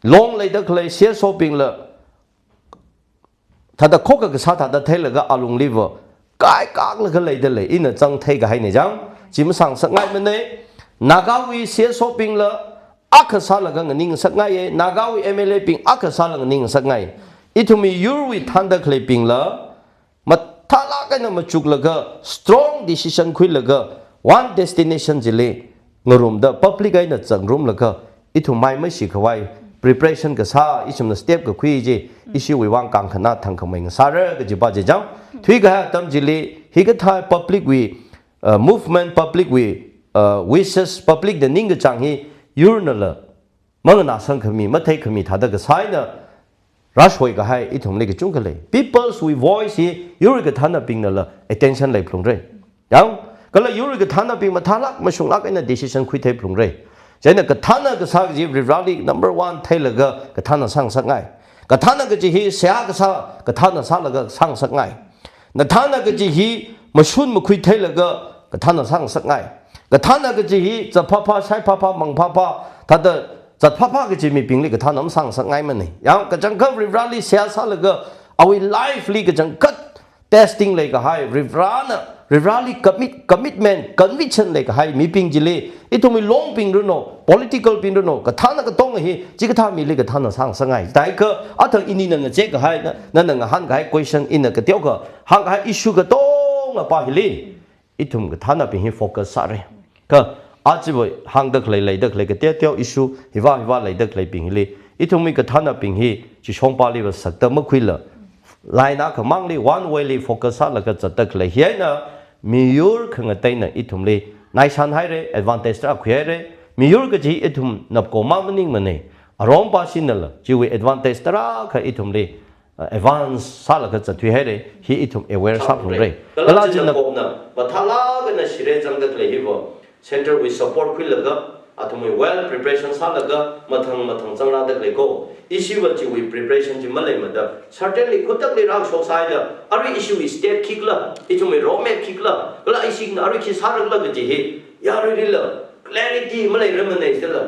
long lai da khlai se so ping la tha da ko ka sa tha da thai la ga alung liver kai kak la ga lai da lai ina chang thai ga hai ne jang jim sang sa ngai mane nagawi se so ping la akha sa la ga ning sa ngai nagawi MLA ping akha sa la ning sa ngai ithumi yurwi thanda khle ping la mathala ka na machuk la ga strong decision khui la ga one destination jile ngarum da public ai na changrum la ga ithumai ma si khawai preparation ka sa isum na step ka khui ji issue wi wang kang khana thang khamai nga sa ra ga ji ba ji jang thui ga tam jile hi ga tha public wi movement public wi wishes public the ning ga chang hi yurnala mangna sang khami ma thai khami thada ga sai na rush hoi ga hai ithum le ga chung ga le people's we voice hi yuri ga thana ping na la attention lai phlung re yang kala yuri ga thana ping ma thalak ma shung lak ina decision khui thai phlung re 제는 그 타나 그 사지 리발리 넘버 1 테일러가 그 타나 상상ngay 그 타나 그 지히 세아 그 타나 살라가 상상ngay 나 타나 그 지히 머순 머퀴 테일러가 그 타나 상상ngay 그 타나 그 지히 저 파파 사이 파파 망 파파 다들 저 파파 그 지미 빙리 그 타나 상상ngay 만니 양그 정가 리발리 세아 살라가 our lively cái chẳng cất testing lại cái hai rivalry commitment conviction lại cái hai mi ping jili itu mi long ping runo political ping runo cái thằng cái tông hi chỉ cái thằng mi lại cái thằng nó sang sang ngay tại cái ở thằng ini nè cái cái hai nè nè han cái question in cái tiêu cái han cái issue cái tông là bao hi itu cái thằng nó ping hi focus sa rồi cái ở chỉ với han được lại cái tiêu issue hiva lại được lại ping hi itu mi cái thằng nó ping hi chỉ xong ba li vào sắc tâm mất khuya lại na cái mang li one way li focus là cái chất đặc lấy hiện na miur khang cái tên na itum li nai san hai re advantage ra khuyê re miur cái gì itum nạp cổ mang mình này arom pa xin là chỉ vì advantage ra cái itum li advance sa là cái chất thuê re hi itum aware sa phun re cái là chỉ nạp cổ na và thala cái na sire jang đặc lấy hi bo center with support khuyê là cái atumui well preparation sa là cái mathang jang ra đặc lấy ko issue vật chỉ vì preparation chỉ mất lại mà đó certainly khuyết tắc đi ra số sai đó ari issue is state kick là itu mới roadmap kick là cái là issue nó ari khi sa được là cái gì ya rồi đi là clarity mất lại rồi mình này là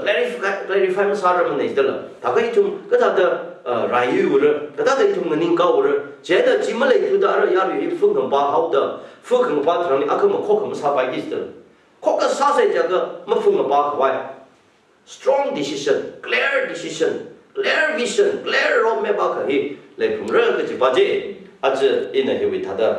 clarify mà sa rồi mình này là ta cái itu cái ta đó rai yu rồi cái ta itu mình nín cao rồi chế đó chỉ mất lại itu đó ari ya rồi phương không ba hậu đó phương không ba thằng này ác mà khó không sa bài cái đó khó cái sa sai cái mà phương không ba cái strong decision clear decision clear vision, clear roadmap à cái lấy phụng rơ cái gì bao giờ, ਅੱਜ in này vì thada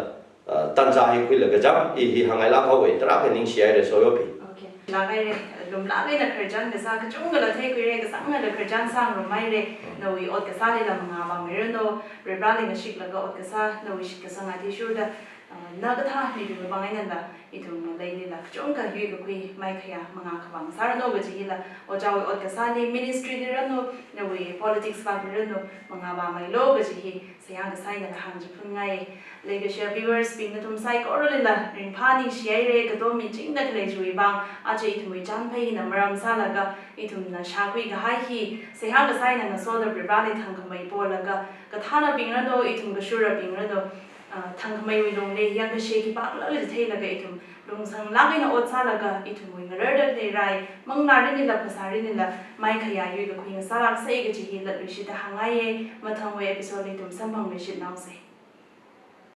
tan ra hay quy là cái jam, ý hàng ngày lá khâu vậy, tất cả cái những xe để soi op. Okay. Là cái lùm lá cái là khởi trang cái sao cái chung cái là thấy cái cái sáng là khởi trang sang rồi mai đây, nào ý ở cái sao đây là mà người dân đâu, rồi ra lên cái ship là cái ở cái sao, nào ý cái sao ngay thì sure đó, nó cái thà thì được bằng anh là itu lấy là chung cái huy cái quy mai kia mà ngang cái bằng sao nó cái gì là ở trong ở cái sao này ministry đi ra nó, nào ý politics vào đi ra nó mà ngang bằng mai lo cái gì sẽ ăn cái sai là hàng chục phương ngày lấy cái share viewers pin cái thùng sai có rồi là riêng pha đi share cái đó mình chính là lấy chui bằng à chỉ itu mới chán phải nằm ram sao là cái itu là sao quy cái hai khi sẽ ăn cái sai là nó số được ra đi thằng cái mấy bộ là cái thằng nó pin ra đó itu cái sure pin ra đó thằng mấy người đồng này yang cái share cái bạc lỡ thì là cái itu đồng sang lá cái nó ốt sao là cái itu người người đó để rai mong nào đến là phải sao đến là mai khai yêu cái khuyên sao là sẽ cái gì là đối với hàng ngày mà thằng về episode itu sắm bằng với chuyện nào sẽ